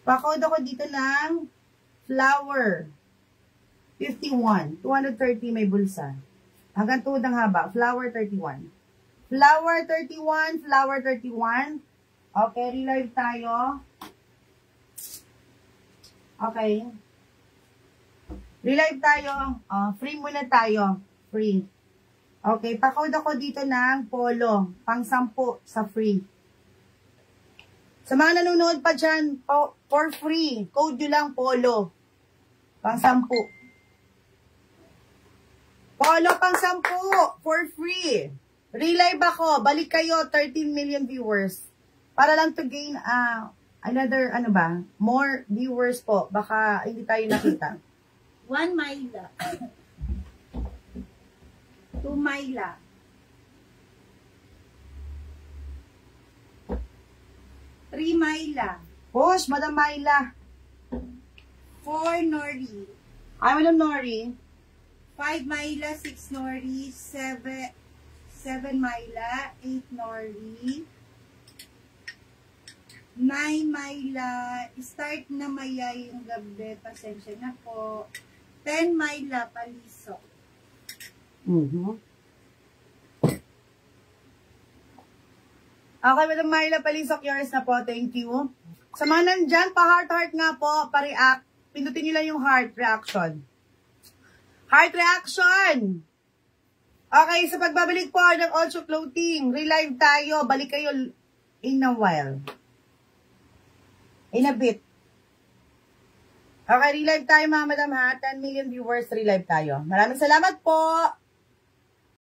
Pakawad ako dito ng flower. 51. 230 may bulsa. Hanggang tuhod ang haba. Flower 31. Flower 31. Flower 31. Okay, relive tayo. Okay. Relive tayo. Free muna tayo. Free. Okay, pakawad ako dito ng polo. Pang 10 sa free. Sa mga nanonood pa dyan, for free, code nyo lang polo. Pang 10. Polo pang 10, for free. Relive ako, balik kayo, 13 million viewers. Para lang to gain another, more viewers po. Baka hindi tayo nakita.
1 Myla. 2 Myla. 3 Myla.
Push, Madam Myla.
4 Nori.
Ay, Madam Nori.
5 Myla, 6 Nori, 7 Myla, 8 Nori, 9 Myla, start na maya yung gabi, pasensya na po, 10 Myla, paliso.
Okay, Madam Myla, palisok yours na po. Thank you. Sa mga nandyan, pa-heart-heart nga po, pa-react. Pindutin nyo lang yung heart reaction. Heart reaction! Okay, sa pagbabalik po ng Ocho Clothing, relive tayo. Balik kayo in a while. In a bit. Okay, relive tayo mga madam ha. 10 million viewers, relive tayo. Maraming salamat po!